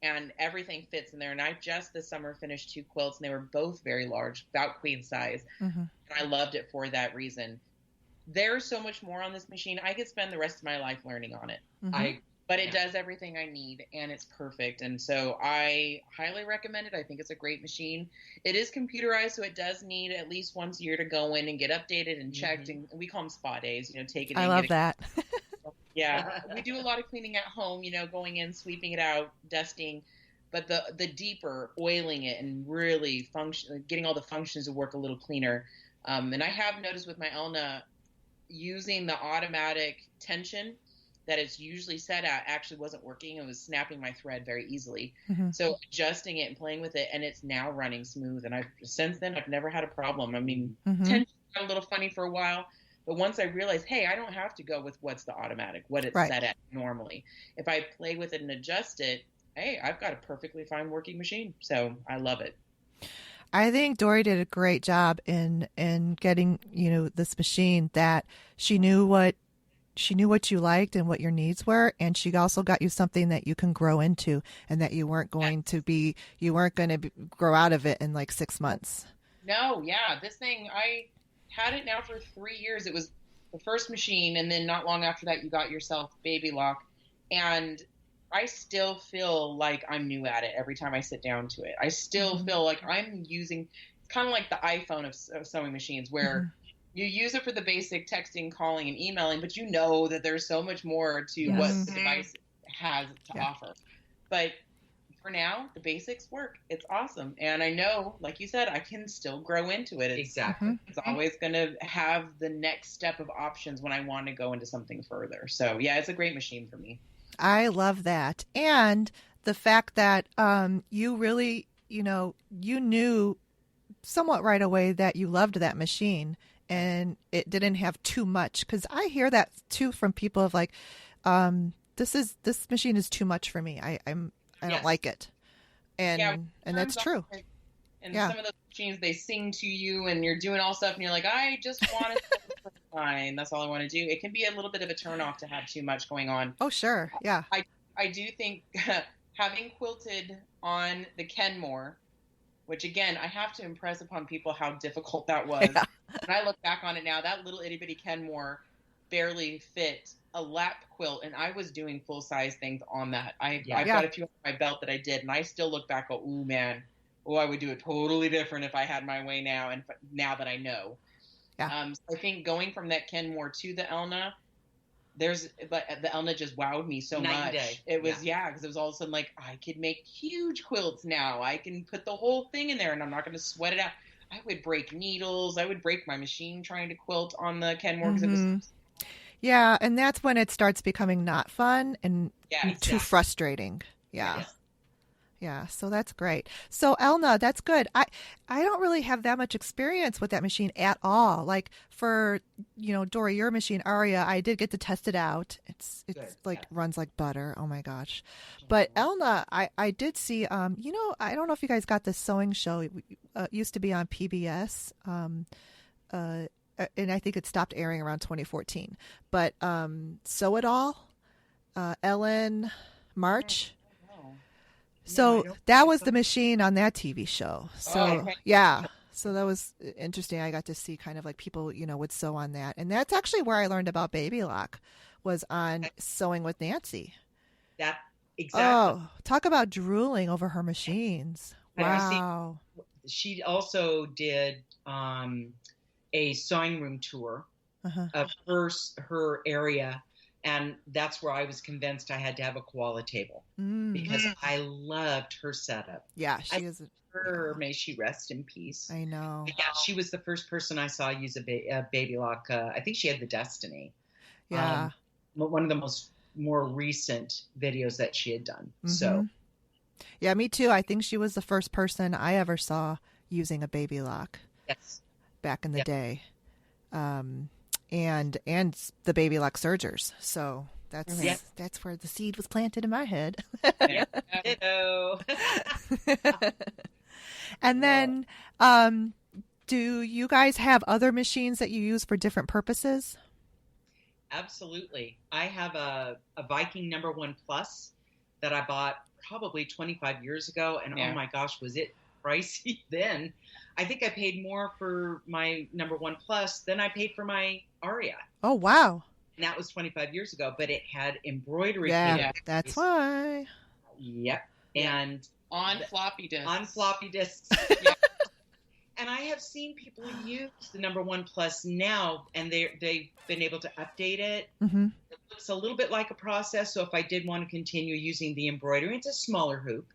and everything fits in there. And I just this summer finished 2 quilts, and they were both very large, about queen size. And I loved it for that reason. There's so much more on this machine. I could spend the rest of my life learning on it. But it does everything I need, and it's perfect. And so I highly recommend it. I think it's a great machine. It is computerized, so it does need at least once a year to go in and get updated and checked. And we call them spa days, take it in. I love that. Yeah. We do a lot of cleaning at home, going in, sweeping it out, dusting. But the deeper, oiling it and really getting all the functions to work a little cleaner. And I have noticed with my Elna, using the automatic tension that it's usually set at actually wasn't working. It was snapping my thread very easily. So adjusting it and playing with it, and it's now running smooth. And since then I've never had a problem. I mean, tension got a little funny for a while, but once I realized, hey, I don't have to go with what's the automatic, what it's set at normally. If I play with it and adjust it, hey, I've got a perfectly fine working machine. So I love it. I think Dori did a great job in getting, this machine that she knew what you liked and what your needs were, and she also got you something that you can grow into, and that you weren't going to grow out of it in like 6 months. No, yeah, this thing, I had it now for 3 years. It was the first machine, and then not long after that, you got yourself Baby Lock, and I still feel like I'm new at it every time I sit down to it. I still feel like I'm using, it's kind of like the iPhone of sewing machines, where you use it for the basic texting, calling, and emailing, but you know that there's so much more to what the device has to offer. But for now, the basics work. It's awesome. And I know, like you said, I can still grow into it. It's always going to have the next step of options when I want to go into something further. So, yeah, it's a great machine for me. I love that. And the fact that you really, you knew somewhat right away that you loved that machine, and it didn't have too much. Because I hear that too from people of like, this machine is too much for me. I don't like it. And that's true. And some of those machines, they sing to you, and you're doing all stuff, and you're like, I just want to fine. That's all I want to do. It can be a little bit of a turnoff to have too much going on. Oh, sure. Yeah. I do think having quilted on the Kenmore, which again, I have to impress upon people how difficult that was. Yeah. When I look back on it now, that little itty bitty Kenmore, barely fit a lap quilt, and I was doing full size things on that. I've got a few on my belt that I did, and I still look back, go, ooh man, I would do it totally different if I had my way now, and now that I know. So I think going from that Kenmore to the Elna, but the Elna just wowed me so much. It was because it was all of a sudden like, I could make huge quilts now. I can put the whole thing in there, and I'm not going to sweat it out. I would break needles. I would break my machine trying to quilt on the Kenmore because it was. Yeah, and that's when it starts becoming not fun and too frustrating. Yeah. Yeah, so that's great. So Elna, that's good. I don't really have that much experience with that machine at all. Like for, Dori, your machine, Aria, I did get to test it out. It's runs like butter. Oh my gosh. But Elna, I did see, I don't know if you guys got this sewing show. It used to be on PBS. And I think it stopped airing around 2014. But Sew It All, Ellen March. So that was the machine on that TV show. So so that was interesting. I got to see kind of like people, would sew on that. And that's actually where I learned about Baby Lock, was on Sewing with Nancy. That exactly. Oh, talk about drooling over her machines. Wow. She also did a sewing room tour of her area. And that's where I was convinced I had to have a koala table because I loved her setup. Yeah, she is. May she rest in peace. I know. But yeah, she was the first person I saw use a Baby Lock. I think she had the Destiny. Yeah. One of the more recent videos that she had done. So. Yeah, me too. I think she was the first person I ever saw using a Baby Lock. Yes. Back in the day. And the Baby Lock sergers. So that's where the seed was planted in my head. And then, do you guys have other machines that you use for different purposes? Absolutely. I have a Viking #1 Plus that I bought probably 25 years ago, and oh my gosh, was it pricey then. I think I paid more for my #1 Plus than I paid for my Aria. Oh, wow. And that was 25 years ago, but it had embroidery. Yeah, that's why. Yep. And on floppy disks. On floppy disks. And I have seen people use the #1 Plus now, and they've been able to update it. It looks a little bit like a process, so if I did want to continue using the embroidery, it's a smaller hoop.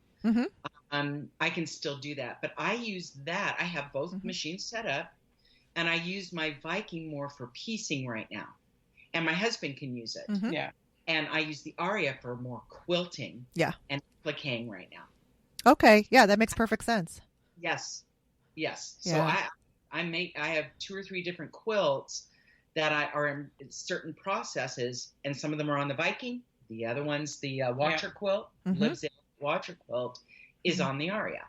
I can still do that. But I use that. I have both machines set up, and I use my Viking more for piecing right now. And my husband can use it. And I use the Aria for more quilting and pliquing right now. Okay. Yeah, that makes perfect sense. Yes. Yeah. So I have 2 or 3 different quilts that are in certain processes, and some of them are on the Viking. The other one's the Watcher quilt, lives in Watcher quilt, is on the Aria.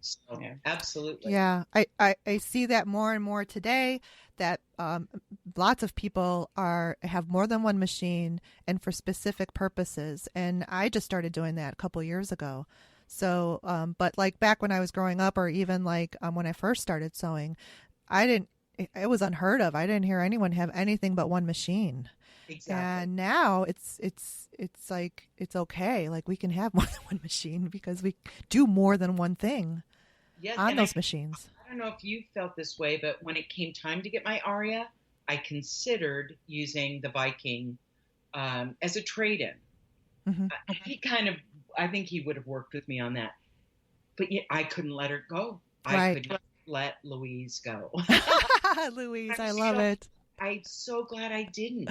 So absolutely. Yeah, I see that more and more today, that lots of people have more than one machine and for specific purposes. And I just started doing that a couple years ago. So, but like back when I was growing up, or even like when I first started sewing, it was unheard of. I didn't hear anyone have anything but one machine. Exactly. And now it's like, it's okay. Like we can have more than one machine because we do more than one thing on those machines. I don't know if you felt this way, but when it came time to get my Aria, I considered using the Viking as a trade-in. I think he would have worked with me on that, but yet I couldn't let her go. I could not let Louise go. Louise, I love it. I'm so glad I didn't,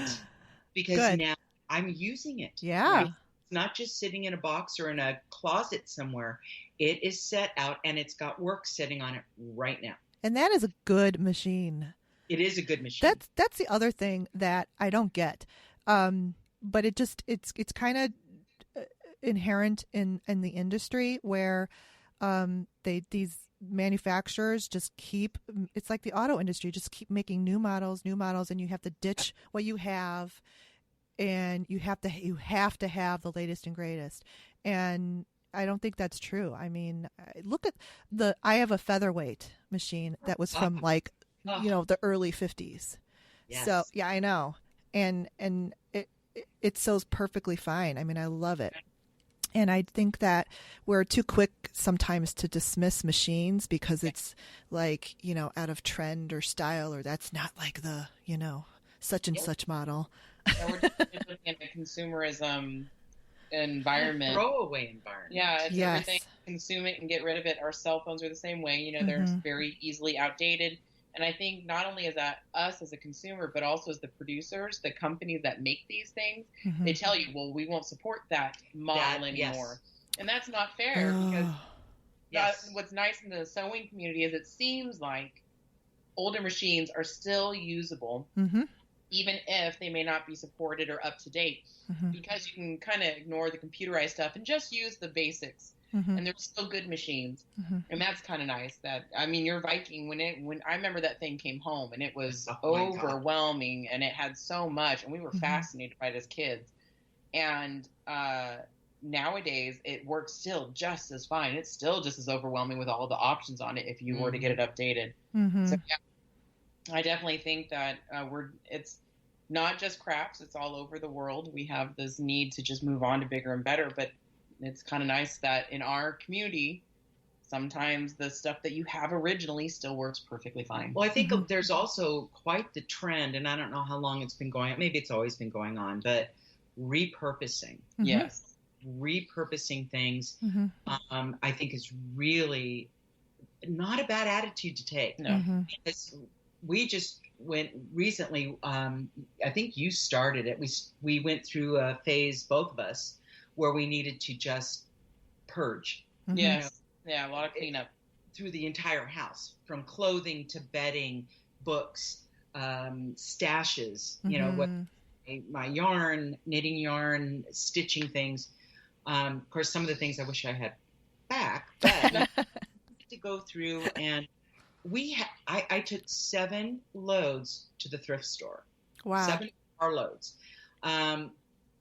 because now I'm using it. Yeah. Right? It's not just sitting in a box or in a closet somewhere. It is set out, and it's got work sitting on it right now. And that is a good machine. It is a good machine. That's the other thing that I don't get. But it's kind of inherent in the industry where these manufacturers just keep, it's like the auto industry, just keep making new models, and you have to ditch what you have, and you have to have the latest and greatest. And I don't think that's true. I mean, look at I have a featherweight machine that was from the early 50s. Yes. So yeah, I know. and it sews perfectly fine. I mean, I love it. And I think that we're too quick sometimes to dismiss machines because it's like, out of trend or style, or that's not like the, such and such model. Yeah, we're just looking at a consumerism environment. Throwaway environment. Yeah, it's everything. Consume it and get rid of it. Our cell phones are the same way. They're very easily outdated. And I think not only is that us as a consumer, but also as the producers, the companies that make these things, they tell you, well, we won't support that model anymore. Yes. And that's not fair because what's nice in the sewing community is it seems like older machines are still usable, even if they may not be supported or up to date, because you can kind of ignore the computerized stuff and just use the basics. And they're still good machines, and that's kind of nice. Your Viking, when I remember that thing came home and it was overwhelming, and it had so much, and we were fascinated by it as kids. And nowadays, it works still just as fine. It's still just as overwhelming with all the options on it if you were to get it updated. So yeah, I definitely think that it's not just crafts; it's all over the world. We have this need to just move on to bigger and better, but it's kind of nice that in our community, sometimes the stuff that you have originally still works perfectly fine. Well, I think there's also quite the trend, and I don't know how long it's been going on. Maybe it's always been going on, but repurposing. Yes. Repurposing things, I think is really not a bad attitude to take. No. Because we just went recently, I think you started it. We went through a phase, both of us, where we needed to just purge. Yes. Yeah, a lot of cleanup. Through the entire house, from clothing to bedding, books, stashes, what my yarn, knitting yarn, stitching things. Of course, some of the things I wish I had back, but to go through, and I took 7 loads to the thrift store. Wow. 7 carloads.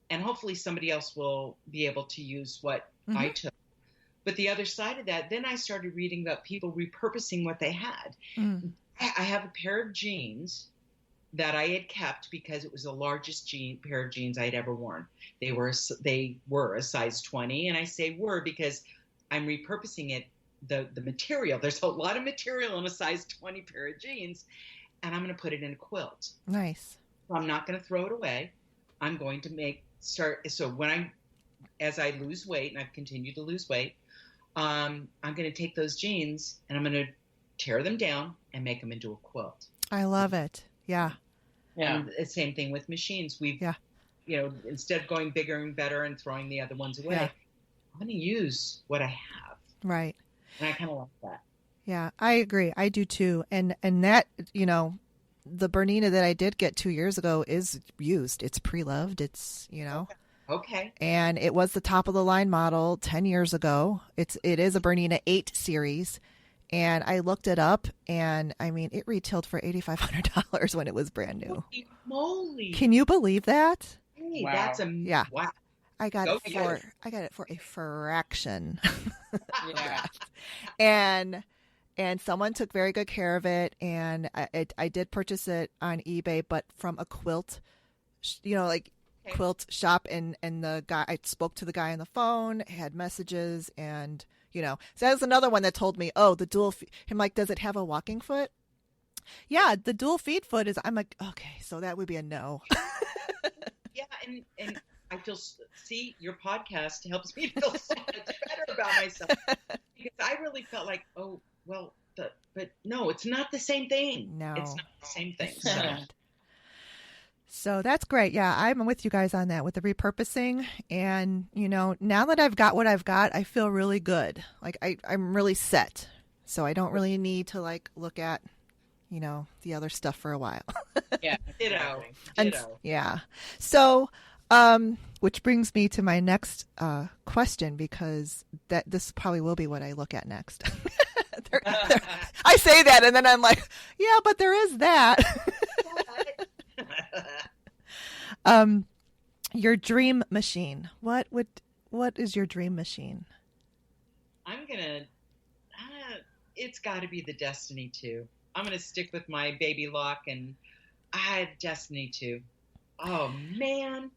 And hopefully somebody else will be able to use what I took. But the other side of that, then I started reading about people repurposing what they had. I have a pair of jeans that I had kept because it was the largest pair of jeans I had ever worn. They were a size 20, and I say were because I'm repurposing it, the material. There's a lot of material in a size 20 pair of jeans, and I'm going to put it in a quilt. Nice. So I'm not going to throw it away. I'm going to so as I lose weight, and I've continued to lose weight, I'm going to take those jeans and I'm going to tear them down and make them into a quilt. I love it. Yeah. Yeah. And the same thing with machines. Instead of going bigger and better and throwing the other ones away, I'm going to use what I have. Right. And I kind of like that. Yeah, I agree. I do too. And that, the Bernina that I did get 2 years ago is used. It's pre-loved. It's, Okay. And it was the top of the line model 10 years ago. It is a Bernina 8 series. And I looked it up, and it retailed for $8,500 when it was brand new. Holy moly. Can you believe that? Hey, wow. That's wow. I got it for a fraction. Yeah. And someone took very good care of it, and I did purchase it on eBay, but from a quilt, quilt shop, and the guy, I spoke to the guy on the phone, had messages, and so that was another one that told me, oh, the dual feet. I'm like, does it have a walking foot? Yeah, the dual feet foot is. I'm like, okay, so that would be a no. Yeah, and I feel, your podcast helps me feel so much better about myself, because I really felt like, oh, well, but no, it's not the same thing. No, it's not the same thing. So that's great. Yeah, I'm with you guys on that with the repurposing. And, now that I've got what I've got, I feel really good. Like I'm really set. So I don't really need to look at, the other stuff for a while. Yeah. Ditto. Yeah. So, which brings me to my next question, because this probably will be what I look at next. I say that, and then I'm like, yeah, but there is that. Your dream machine. What is your dream machine? I'm gonna. It's got to be the Destiny 2. I'm gonna stick with my baby lock, and I had Destiny 2. Oh man.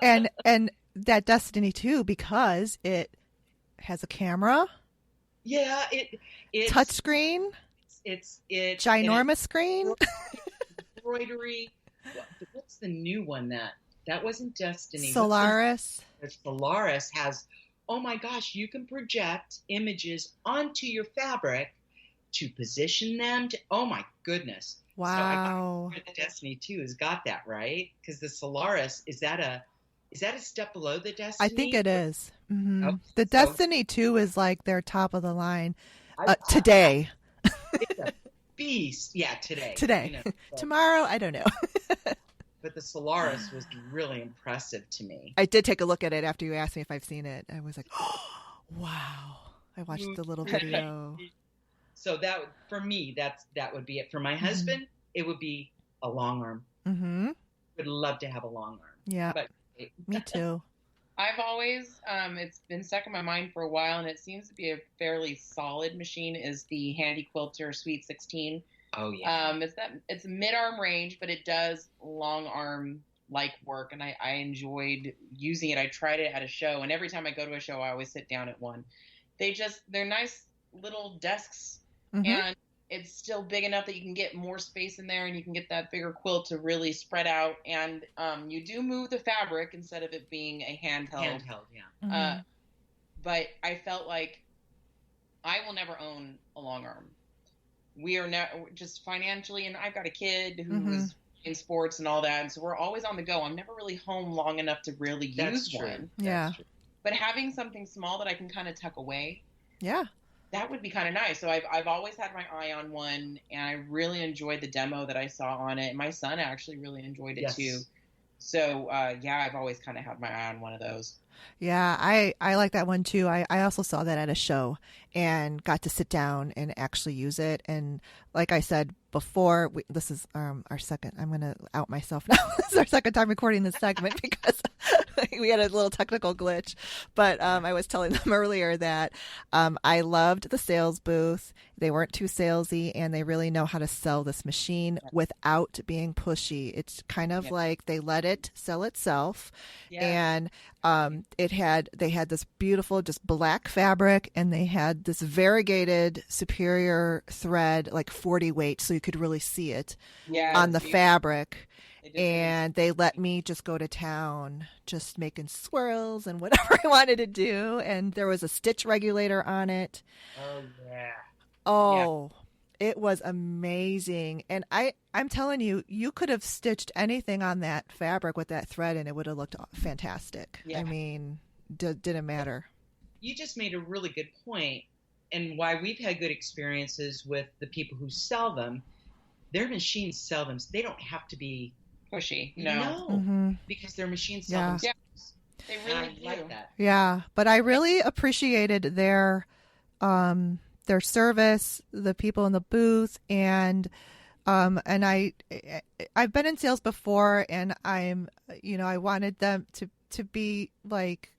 and that Destiny too, because it has a camera. Yeah, it's touchscreen. It's ginormous screen. Embroidery. What's the new one that wasn't Destiny? Solaris. Solaris has. Oh my gosh, you can project images onto your fabric to position them to. Oh my goodness. Wow. So the Destiny 2 has got that, right? Because the Solaris, is that a step below the Destiny? I think it is. Mm-hmm. The Destiny 2 is like their top of the line today. It's a beast. Yeah, today. Today. Tomorrow, I don't know. But the Solaris was really impressive to me. I did take a look at it after you asked me if I've seen it. I was like, oh, wow. I watched the little video. So that, for me, that would be it. For my husband, it would be a long arm. Mm-hmm. Would love to have a long arm. Yeah, but me too. I've always, it's been stuck in my mind for a while, and it seems to be a fairly solid machine, is the Handy Quilter Sweet 16. Oh, yeah. It's a mid-arm range, but it does long arm-like work, and I enjoyed using it. I tried it at a show, and every time I go to a show, I always sit down at one. They're nice little desks, and it's still big enough that you can get more space in there, and you can get that bigger quilt to really spread out. And you do move the fabric instead of it being a handheld. Yeah. But I felt like I will never own a long arm. We are now just financially, and I've got a kid who is in sports and all that, and so we're always on the go. I'm never really home long enough to really use one. Yeah. But having something small that I can kind of tuck away. Yeah. That would be kind of nice. So I've always had my eye on one, and I really enjoyed the demo that I saw on it. My son actually really enjoyed it too. So I've always kind of had my eye on one of those. Yeah, I like that one too. I also saw that at a show and got to sit down and actually use it. And like I said before, this is our second. I'm going to out myself now. This is our second time recording this segment because we had a little technical glitch. But I was telling them earlier that I loved the sales booth. They weren't too salesy, and they really know how to sell this machine without being pushy. It's kind of like they let it sell itself. And they had this beautiful just black fabric, and they had this variegated superior thread, like 40 weight, so you could really see it on the fabric. And they let me just go to town, just making swirls and whatever I wanted to do. And there was a stitch regulator on it. Oh, yeah. Oh, yeah. It was amazing. And I'm telling you, you could have stitched anything on that fabric with that thread and it would have looked fantastic. Yeah. I mean, didn't matter. You just made a really good point, and why we've had good experiences with the people who sell them. Their machines sell them. So they don't have to be pushy. No. Because their machines sell themselves. Yeah. They really do. Like that. Yeah, but I really appreciated their service, the people in the booth, and I've been in sales before, and I wanted them to be like,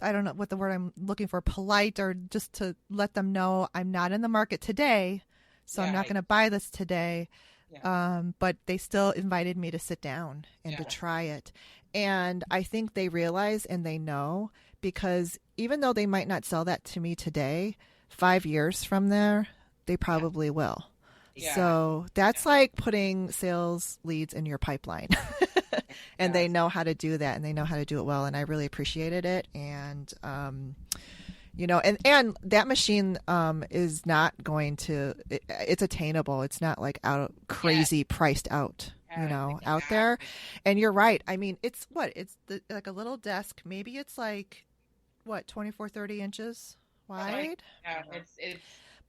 I don't know what the word I'm looking for, polite, or just to let them know I'm not in the market today, so I'm not going to buy this today. Yeah. But they still invited me to sit down and to try it. And I think they realize and they know, because even though they might not sell that to me today, 5 years from there, they probably will. Yeah. So that's like putting sales leads in your pipeline. And they know how to do that, and they know how to do it well. And I really appreciated it. And, and that machine is not going to, it's attainable. It's not like crazy priced out, out there. And you're right. I mean, it's like a little desk. Maybe it's like, 24, 30 inches wide? Yeah, it's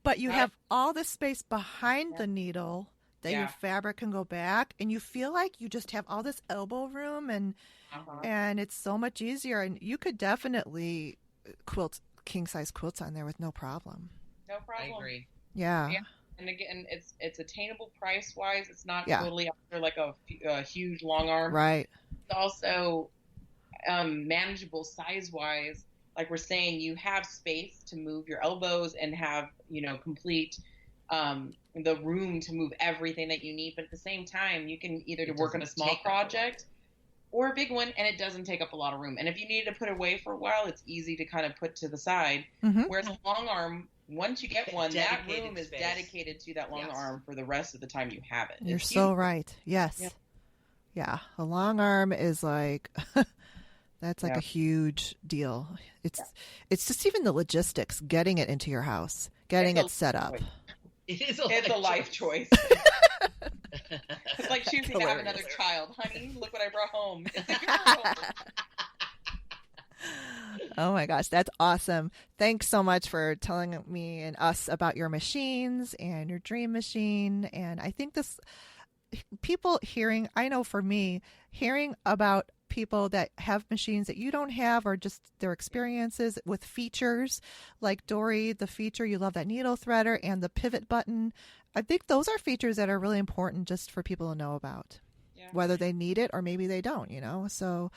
but you have all this space behind the needle that your fabric can go back, and you feel like you just have all this elbow room, and it's so much easier. And you could definitely quilt king size quilts on there with no problem. No problem. I agree. Yeah. And again, it's attainable price wise. It's not totally after like a huge long arm. Right. It's also manageable size wise. Like we're saying, you have space to move your elbows and have complete the room to move everything that you need. But at the same time, you can either work on a small project or a big one, and it doesn't take up a lot of room. And if you need to put it away for a while, it's easy to kind of put to the side. Whereas a long arm, once you get one, that room is dedicated to that long arm for the rest of the time you have it. You're so right. Yes. Yeah. A long arm is like, that's like a huge deal. It's just even the logistics, getting it into your house, getting it set up. It's a life choice. It's like choosing to have another child. Honey, look what I brought home. Oh my gosh, that's awesome. Thanks so much for telling me and us about your machines and your dream machine. And I think people hearing, I know for me, hearing about people that have machines that you don't have, or just their experiences with features like Dori, the feature, you love that needle threader and the pivot button. I think those are features that are really important just for people to know about, whether they need it or maybe they don't, so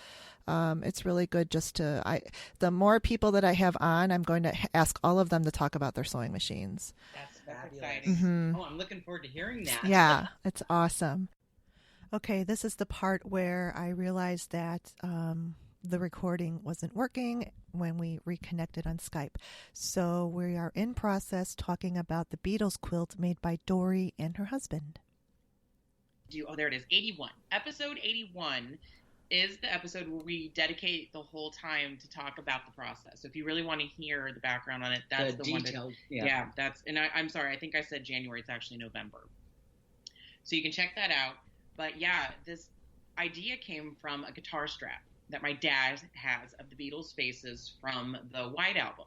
it's really good just the more people that I have on, I'm going to ask all of them to talk about their sewing machines. That's exciting. Oh, I'm looking forward to hearing that. Yeah, it's awesome. Okay, this is the part where I realized that the recording wasn't working when we reconnected on Skype. So we are in process talking about the Beatles quilt made by Dori and her husband. There it is, 81. Episode 81 is the episode where we dedicate the whole time to talk about the process. So if you really want to hear the background on it, that's the detailed, one. I'm sorry, I think I said January. It's actually November. So you can check that out. But yeah, this idea came from a guitar strap that my dad has of the Beatles' faces from the White Album.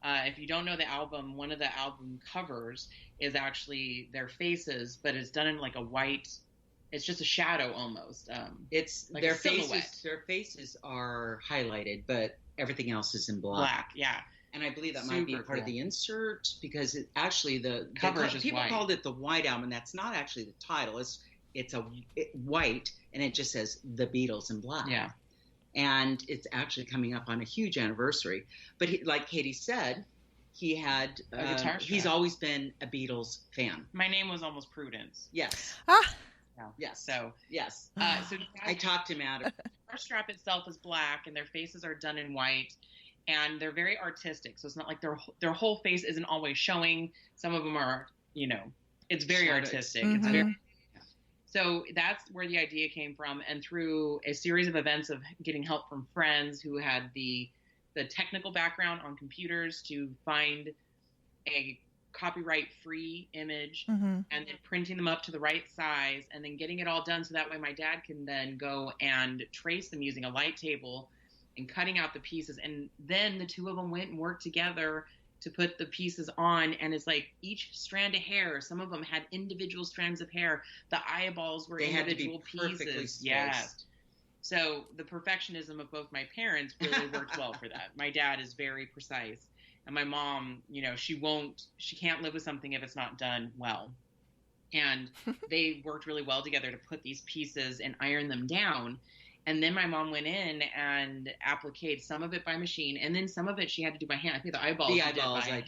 If you don't know the album, one of the album covers is actually their faces, but it's done in like a white. It's just a shadow almost. It's like their faces. Their faces are highlighted, but everything else is in black. Yeah. And I believe that might be part of the insert, because it actually the cover is people white. Called it the White Album. That's not actually the title. It's white, and it just says The Beatles in black. Yeah. And it's actually coming up on a huge anniversary. But like Katie said, he had a guitar strap. He's always been a Beatles fan. My name was almost Prudence. Yes. Yeah. Yes. So yes. So I talked him out of it. The guitar strap itself is black, and their faces are done in white, and they're very artistic. So it's not like their whole face isn't always showing. Some of them are, it's very artistic. Mm-hmm. It's very. So that's where the idea came from, and through a series of events of getting help from friends who had the technical background on computers to find a copyright-free image, and then printing them up to the right size, and then getting it all done so that way my dad can then go and trace them using a light table and cutting out the pieces. And then the two of them went and worked together to put the pieces on, and it's like each strand of hair, some of them had individual strands of hair, the eyeballs were individual pieces. Yes. So the perfectionism of both my parents really worked well for that. My dad is very precise, and my mom, she can't live with something if it's not done well. And they worked really well together to put these pieces and iron them down. And then my mom went in and appliqued some of it by machine, and then some of it she had to do by hand. I think the eyeballs I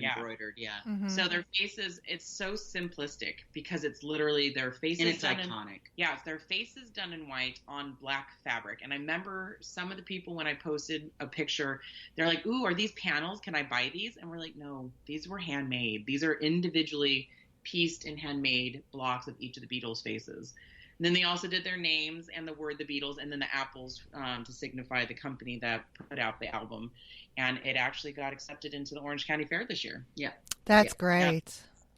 embroidered, So their faces, it's so simplistic because it's literally their faces. And it's iconic. It's their faces done in white on black fabric. And I remember some of the people, when I posted a picture, they're like, ooh, are these panels? Can I buy these? And we're like, no, these were handmade. These are individually pieced and handmade blocks of each of the Beatles' faces. And then they also did their names and the word the Beatles, and then the apples to signify the company that put out the album. And it actually got accepted into the Orange County Fair this year. Yeah. That's great.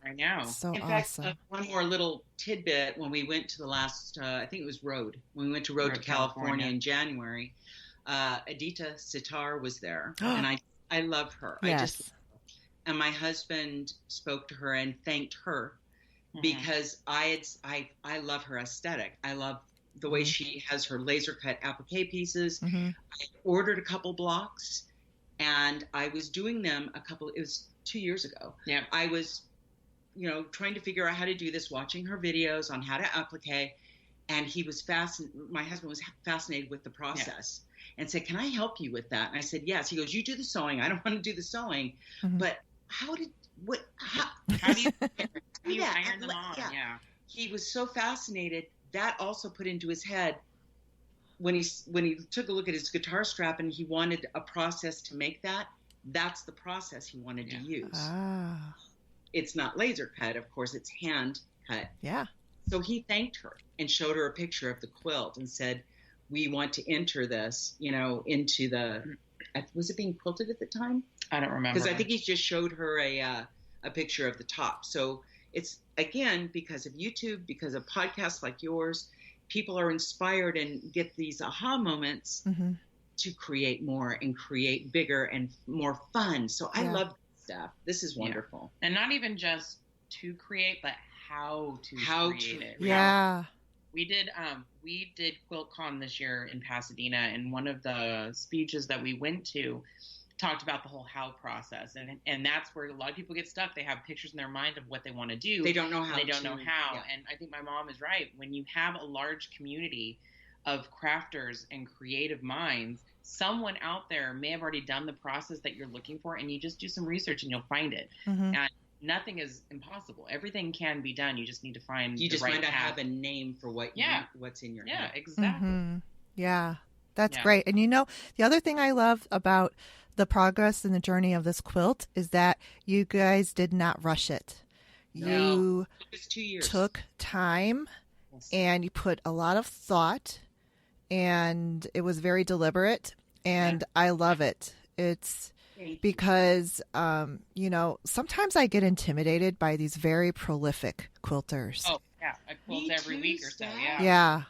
Yeah. Right now. So in awesome. fact, one more little tidbit. When we went to the last, I think it was Road. When we went to Road to California in January, Adita Sitar was there. And I love her. Yes. And my husband spoke to her and thanked her. Because I love her aesthetic. I love the way she has her laser cut applique pieces. I ordered a couple blocks, and I was doing them it was 2 years ago. Yeah. I was, trying to figure out how to do this, watching her videos on how to applique, and my husband was fascinated with the process and said, "Can I help you with that?" And I said, "Yes." He goes, "You do the sewing. I don't want to do the sewing, but how How do you iron them on? Yeah. He was so fascinated. That also put into his head when he took a look at his guitar strap and he wanted a process to make that. That's the process he wanted to use. Ah. It's not laser cut, of course. It's hand cut. Yeah. So he thanked her and showed her a picture of the quilt and said, "We want to enter this, into the." Was it being quilted at the time? I don't remember. Because I think he just showed her a picture of the top. So it's, again, because of YouTube, because of podcasts like yours, people are inspired and get these aha moments to create more and create bigger and more fun. So I love this stuff. This is wonderful. Yeah. And not even just to create, but how to create it. Yeah. We did QuiltCon this year in Pasadena, and one of the speeches that we went to talked about the whole how process, and that's where a lot of people get stuck. They have pictures in their mind of what they want to do. They don't know how. Yeah. And I think my mom is right. When you have a large community of crafters and creative minds, someone out there may have already done the process that you're looking for, and you just do some research and you'll find it. And nothing is impossible. Everything can be done. You just need to find the right path. Have a name for what's in your head. Yeah, exactly. Yeah, that's great. And the other thing I love about the progress and the journey of this quilt is that you guys did not rush it. No. You It was 2 years. took time and you put a lot of thought, and it was very deliberate, and I love it. It's because, sometimes I get intimidated by these very prolific quilters. Oh, yeah. I quilt every week or so, yeah. Yeah.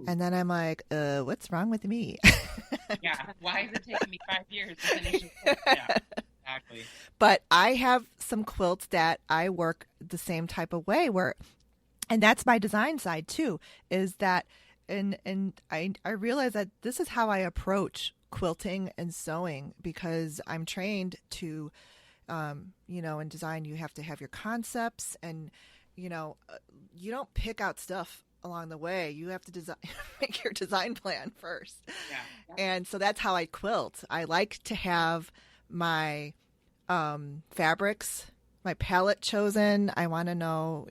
And then I'm like, what's wrong with me? Yeah. Why is it taking me 5 years to finish a quilt? Yeah, exactly. But I have some quilts that I work the same type of way and that's my design side too, is that, and I realize that this is how I approach quilting and sewing, because I'm trained to, in design, you have to have your concepts, and, you don't pick out stuff along the way. You have to make your design plan first. Yeah. And so that's how I quilt. I like to have my fabrics, my palette chosen. I want to know,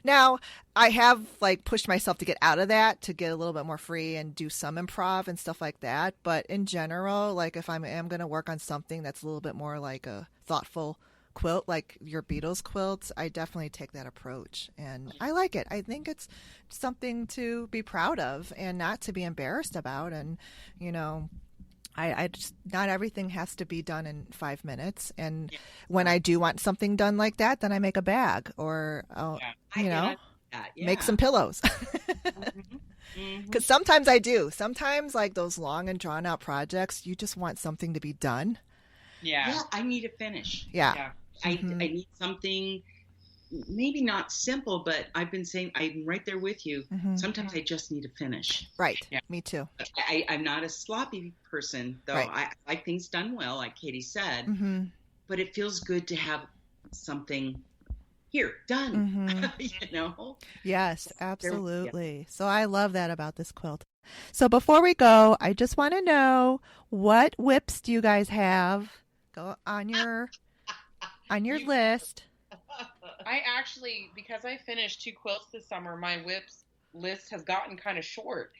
now I have pushed myself to get out of that, to get a little bit more free and do some improv and stuff like that. But in general, if I am going to work on something that's a little bit more like a thoughtful quilt, like your Beatles quilts, I definitely take that approach, and I like it. I think it's something to be proud of and not to be embarrassed about. And I just, not everything has to be done in 5 minutes. And when I do want something done like that, then I make a bag, or make some pillows. Because sometimes I do. Sometimes those long and drawn out projects, you just want something to be done. Yeah, I need a finish. Yeah. I need something, maybe not simple, but I've been saying, I'm right there with you. Sometimes I just need a finish. Right. Yeah. Me too. I'm not a sloppy person, though. Right. I like things done well, like Katie said. But it feels good to have something here done. Yes, absolutely. So I love that about this quilt. So before we go, I just want to know, what whips do you guys have? Go on your list. I actually, because I finished 2 quilts this summer, my whips list has gotten kind of short.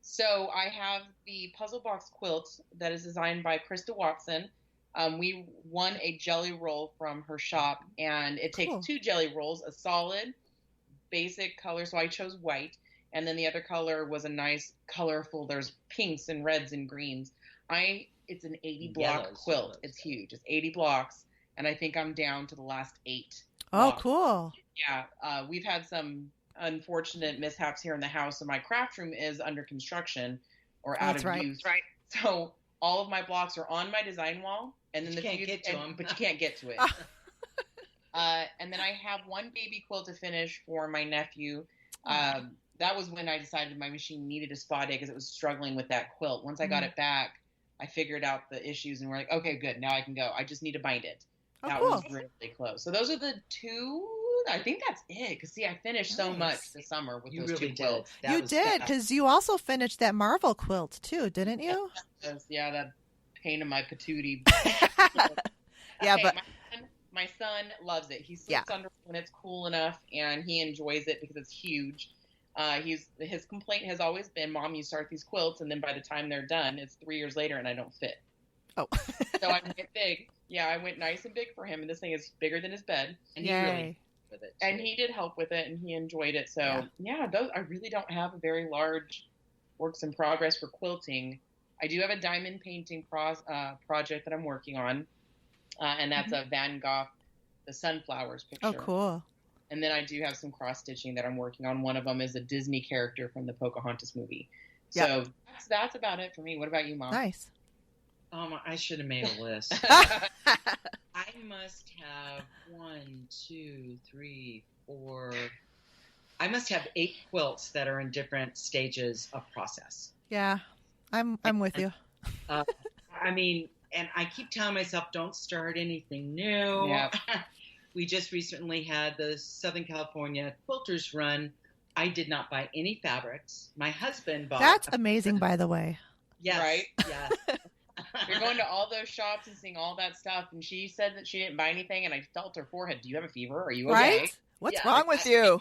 So I have the puzzle box quilt that is designed by Krista Watson. We won a jelly roll from her shop, and it takes 2 jelly rolls, a solid basic color, so I chose white, and then the other color was a nice colorful, there's pinks and reds and greens. It's an 80 block quilt. It's huge. It's 80 blocks, and I think I'm down to the last 8. Oh, cool. Yeah. We've had some unfortunate mishaps here in the house, so my craft room is under construction or out of use. Right. So all of my blocks are on my design wall, and then you can't get to them. But you can't get to it. And then I have one baby quilt to finish for my nephew. That was when I decided my machine needed a spa day because it was struggling with that quilt. Once I got it back, I figured out the issues, and we're like, okay, good, now I can go. I just need to bind it. That was really close. So those are the 2. I think that's it. Because, see, I finished so much this summer with those 2 quilts. You did, because you also finished that Marvel quilt, too, didn't you? Yeah, that pain in my patootie. Yeah, but My son loves it. He sleeps under when it's cool enough, and he enjoys it because it's huge. His complaint has always been, Mom, you start these quilts, and then by the time they're done, it's 3 years later, and I don't fit. Oh. So I went big. Yeah, I went nice and big for him, and this thing is bigger than his bed. And he really with it. And he did help with it, and he enjoyed it. So those I really don't have a very large works in progress for quilting. I do have a diamond painting project that I'm working on, and that's a Van Gogh, the sunflowers picture. Oh, cool. And then I do have some cross stitching that I'm working on. One of them is a Disney character from the Pocahontas movie. So that's about it for me. What about you, Mom? Nice. I should have made a list. I must have 1, 2, 3, 4. I must have 8 quilts that are in different stages of process. Yeah, I'm with you. I mean, and I keep telling myself, don't start anything new. Yep. We just recently had the Southern California Quilters Run. I did not buy any fabrics. My husband bought. That's amazing, by the way. Yes. Right? Yes. You're going to all those shops and seeing all that stuff, and she said that she didn't buy anything, and I felt her forehead. Do you have a fever? Are you okay? Right? What's wrong with you?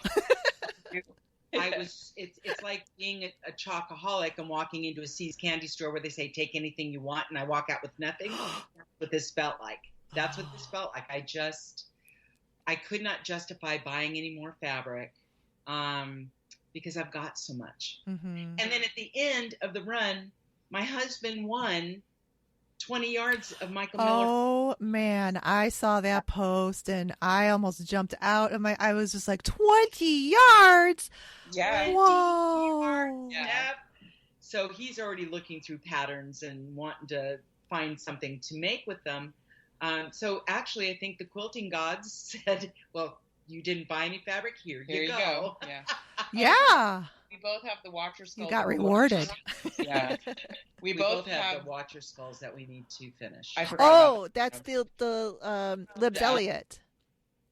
It's like being a chocoholic and walking into a See's candy store where they say, take anything you want, and I walk out with nothing. That's what this felt like. That's what this felt like. I could not justify buying any more fabric because I've got so much. Mm-hmm. And then at the end of the run, my husband won 20 yards of Michael Miller. Oh, man. I saw that post, and I almost jumped out of I was just like, 20 yards? Yeah. Whoa. Yeah. So he's already looking through patterns and wanting to find something to make with them. So actually, I think the quilting gods said, well, you didn't buy any fabric? Here you go. Yeah. Yeah. We both have the watcher skulls. You got rewarded. Yeah. We both have the watcher skulls that we need to finish. I forgot that's the Libs Elliot.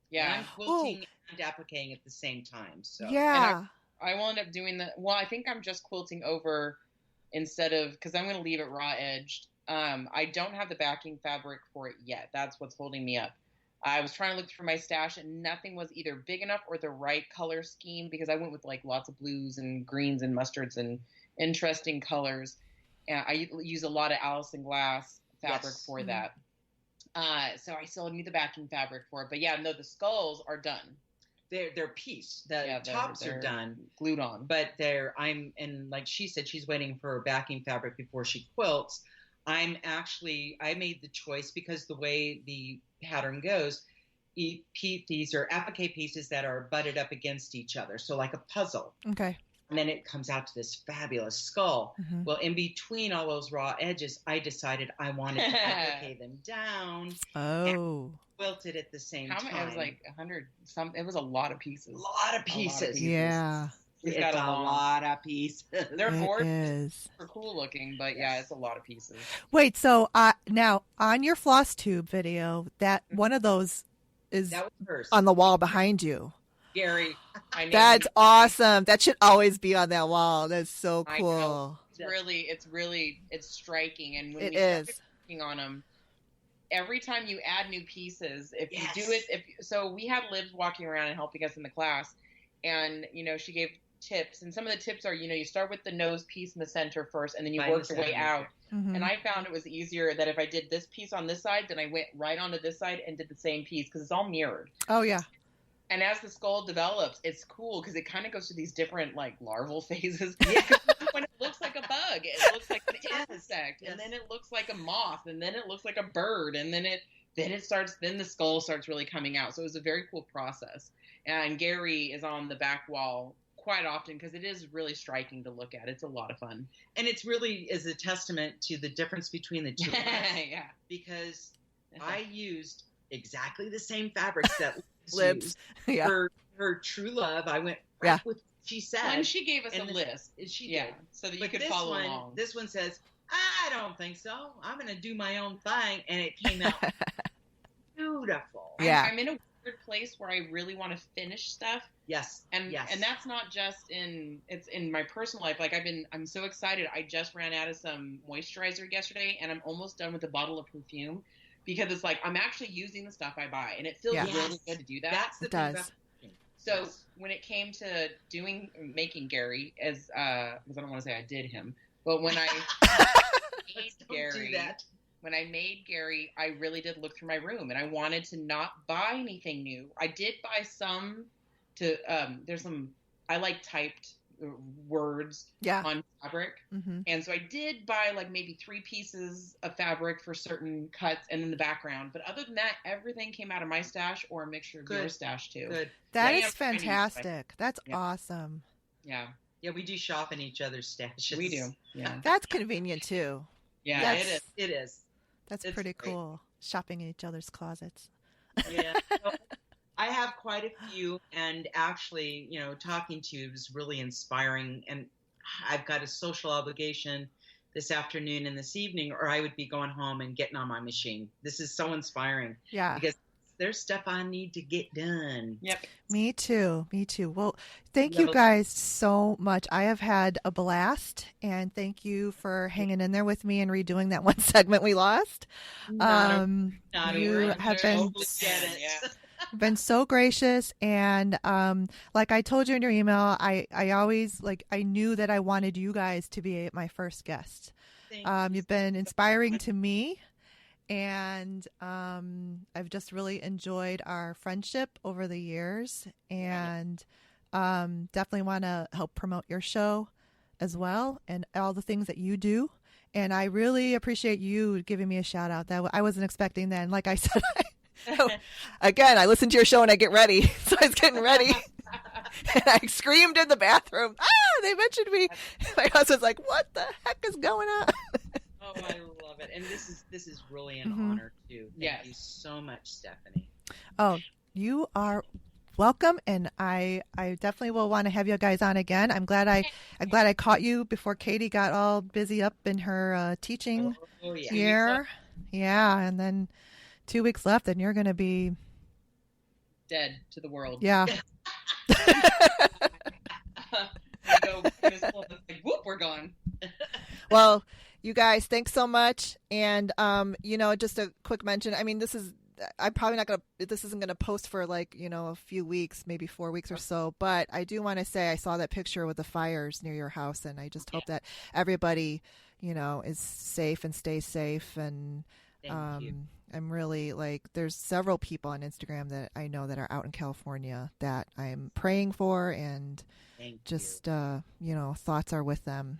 Yeah. And I'm quilting and appliquing at the same time. So yeah. I will end up doing I think I'm just quilting over instead of, because I'm going to leave it raw edged. I don't have the backing fabric for it yet. That's what's holding me up. I was trying to look through my stash, and nothing was either big enough or the right color scheme, because I went with like lots of blues and greens and mustards and interesting colors. And I use a lot of Allison Glass fabric for that. So I still need the backing fabric for it. But yeah, no, the skulls are done. They're pieced. The tops are done, glued on. But and like she said, she's waiting for backing fabric before she quilts. I made the choice, because the way the pattern goes, these are applique pieces that are butted up against each other. So like a puzzle. Okay. And then it comes out to this fabulous skull. Mm-hmm. Well, in between all those raw edges, I decided I wanted to applique them down. Oh. And quilt it at the same time. It was like 100 some. It was a lot of pieces. A lot of pieces. Yeah. It's got a lot of pieces. They're gorgeous. Is. They're cool looking, but yeah, it's a lot of pieces. Wait, so now on your floss tube video, that one of those is on the wall behind you. Gary. That's awesome. That should always be on that wall. That's so cool. It's striking. And when it we is. started working on them, every time you add new pieces, if you do it, so we had Liv walking around and helping us in the class, and she gave tips, and some of the tips are, you start with the nose piece in the center first, and then you work your way out. Mm-hmm. And I found it was easier that if I did this piece on this side, then I went right onto this side and did the same piece, because it's all mirrored. Oh yeah. And as the skull develops, it's cool because it kind of goes through these different like larval phases. When it looks like a bug, it looks like an insect, and then it looks like a moth, and then it looks like a bird, and then the skull starts really coming out. So it was a very cool process. And Gary is on the back wall quite often because it is really striking to look at. It's a lot of fun. And it's really is a testament to the difference between the two. Yeah. Because I used exactly the same fabrics that Libs. Yeah. Her true love, I went right with what she said. And she gave us a list. She did. So that you could follow along. This one says, I don't think so. I'm going to do my own thing. And it came out beautiful. Yeah. I'm in a weird place where I really want to finish stuff. Yes. And that's not just it's in my personal life. Like I'm so excited. I just ran out of some moisturizer yesterday, and I'm almost done with a bottle of perfume. because it's like I'm actually using the stuff I buy, and it feels really good to do that. That's the thing about so when it came to making Gary, as because I don't want to say I did him, but when I made Gary, when I made Gary, I really did look through my room, and I wanted to not buy anything new. I did buy some to there's some I like typed words on fabric, and so I did buy like maybe 3 pieces of fabric for certain cuts and in the background, but other than that, everything came out of my stash or a mixture of your stash too. That is fantastic. That's awesome. Yeah, we do shop in each other's stashes. We do. Yeah, that's convenient too. Yeah, it is. That's pretty cool. Shopping in each other's closets. Yeah. I have quite a few, and actually, talking to you was really inspiring. And I've got a social obligation this afternoon and this evening, or I would be going home and getting on my machine. This is so inspiring. Yeah. Because there's stuff I need to get done. Yep. Me too. Well, thank you guys so much. I have had a blast, and thank you for hanging in there with me and redoing that one segment we lost. You have been so gracious, and like I told you in your email, I always I knew that I wanted you guys to be my first guest. You've been inspiring to me, and I've just really enjoyed our friendship over the years, and definitely want to help promote your show as well and all the things that you do. And I really appreciate you giving me a shout out. That I wasn't expecting that. And like I said, again, I listen to your show and I get ready. So I was getting ready. And I screamed in the bathroom, they mentioned me. My husband's like, what the heck is going on? Oh, I love it. And this is really an honor, too. Thank you so much, Stephanie. Oh, you are welcome. And I definitely will want to have you guys on again. I'm glad I caught you before Katie got all busy up in her teaching year. Yeah, and then 2 weeks left, and you're going to be dead to the world. Yeah. Whoop, we're gone. Well, you guys, thanks so much. And just a quick mention. I mean, this isn't going to post for a few weeks, maybe 4 weeks or so. But I do want to say I saw that picture with the fires near your house, and I just hope that everybody, is safe and stays safe. And Thank you. I'm really there's several people on Instagram that I know that are out in California that I'm praying for, and thoughts are with them.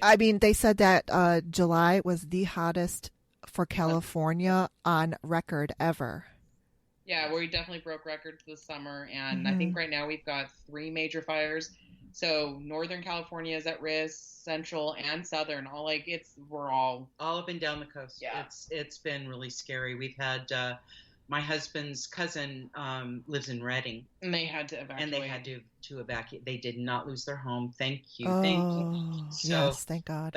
I mean, they said that July was the hottest for California on record ever. Yeah, we definitely broke records this summer, and I think right now we've got 3 major fires. So Northern California is at risk, Central and Southern. We're all up and down the coast. Yeah. It's been really scary. We've had my husband's cousin lives in Redding, and they had to evacuate. And they had to evacuate. They did not lose their home. Thank you. So, yes, thank God.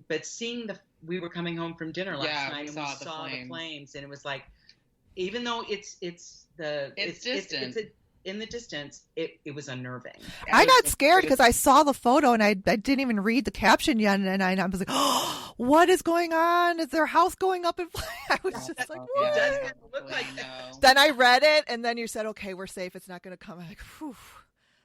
But seeing we were coming home from dinner last night, and we saw the flames, and it was like, even though it's distant. In the distance, it was unnerving. I got scared because I saw the photo and I didn't even read the caption yet, and I was like, "Oh, what is going on? Is their house going up in flames?" I was just like, "What?" It does kind of look like that. Then I read it, and then you said, "Okay, we're safe. It's not going to come." I'm like, "Whew."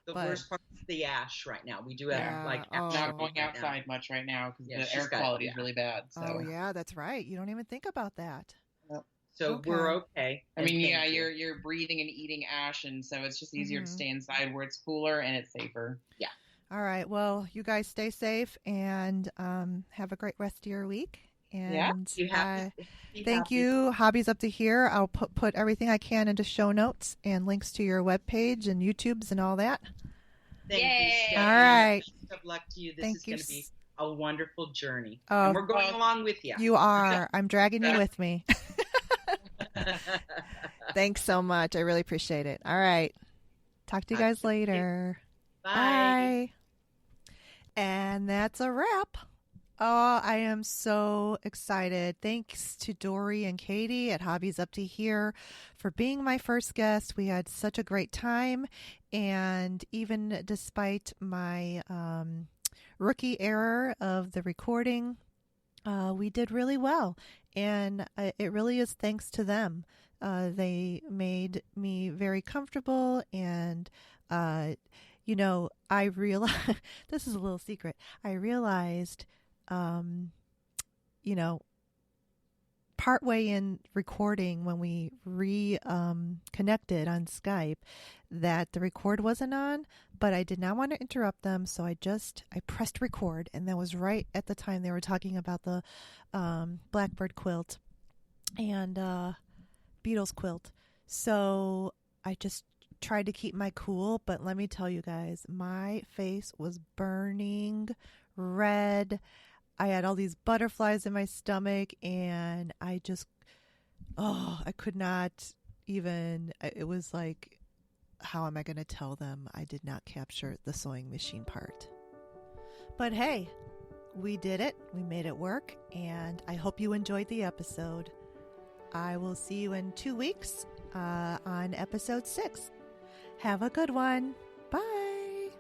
The worst part is the ash right now. We do have ash. Not going outside much right now because the air quality is really bad. So. Oh yeah, that's right. You don't even think about that. Yep. So we're okay. I mean, you're breathing and eating ash, and so it's just easier to stay inside where it's cooler and it's safer. Yeah. All right. Well, you guys stay safe and have a great rest of your week. And thank you, Hobbies Up to Here. I'll put everything I can into show notes and links to your webpage and YouTubes and all that. Thank you, Stephanie. All right. Best of luck to you. This is going to be a wonderful journey. Oh, and we're going along with you. You are. I'm dragging you with me. Thanks so much. I really appreciate it. All right. Talk to you guys later. Bye. And that's a wrap. Oh, I am so excited. Thanks to Dori and Katie at Hobbies Up to Here for being my first guest. We had such a great time. And even despite my rookie error of the recording, we did really well. And it really is thanks to them. They made me very comfortable. And, you know, I realized, this is a little secret. I realized, you know, partway in recording when we connected on Skype that the record wasn't on, but I did not want to interrupt them, so I pressed record, and that was right at the time they were talking about the Blackbird quilt and Beatles quilt. So I just tried to keep my cool, but let me tell you guys, my face was burning red. I had all these butterflies in my stomach, and I could not even, it was like, how am I going to tell them I did not capture the sewing machine part? But hey, we did it. We made it work, and I hope you enjoyed the episode. I will see you in 2 weeks on episode 6. Have a good one. Bye.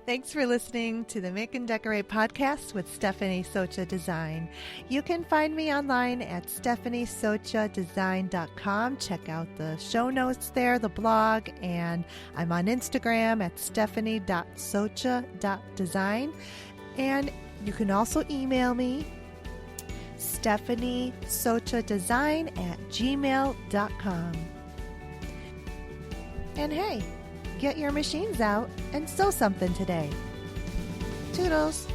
Thanks for listening to the Make and Decorate podcast with Stephanie Socha Design. You can find me online at stephaniesochadesign.com. Check out the show notes there, the blog, and I'm on Instagram at stephanie.socha.design. And you can also email me, stephaniesochadesign@gmail.com. And hey, get your machines out and sew something today. Toodles!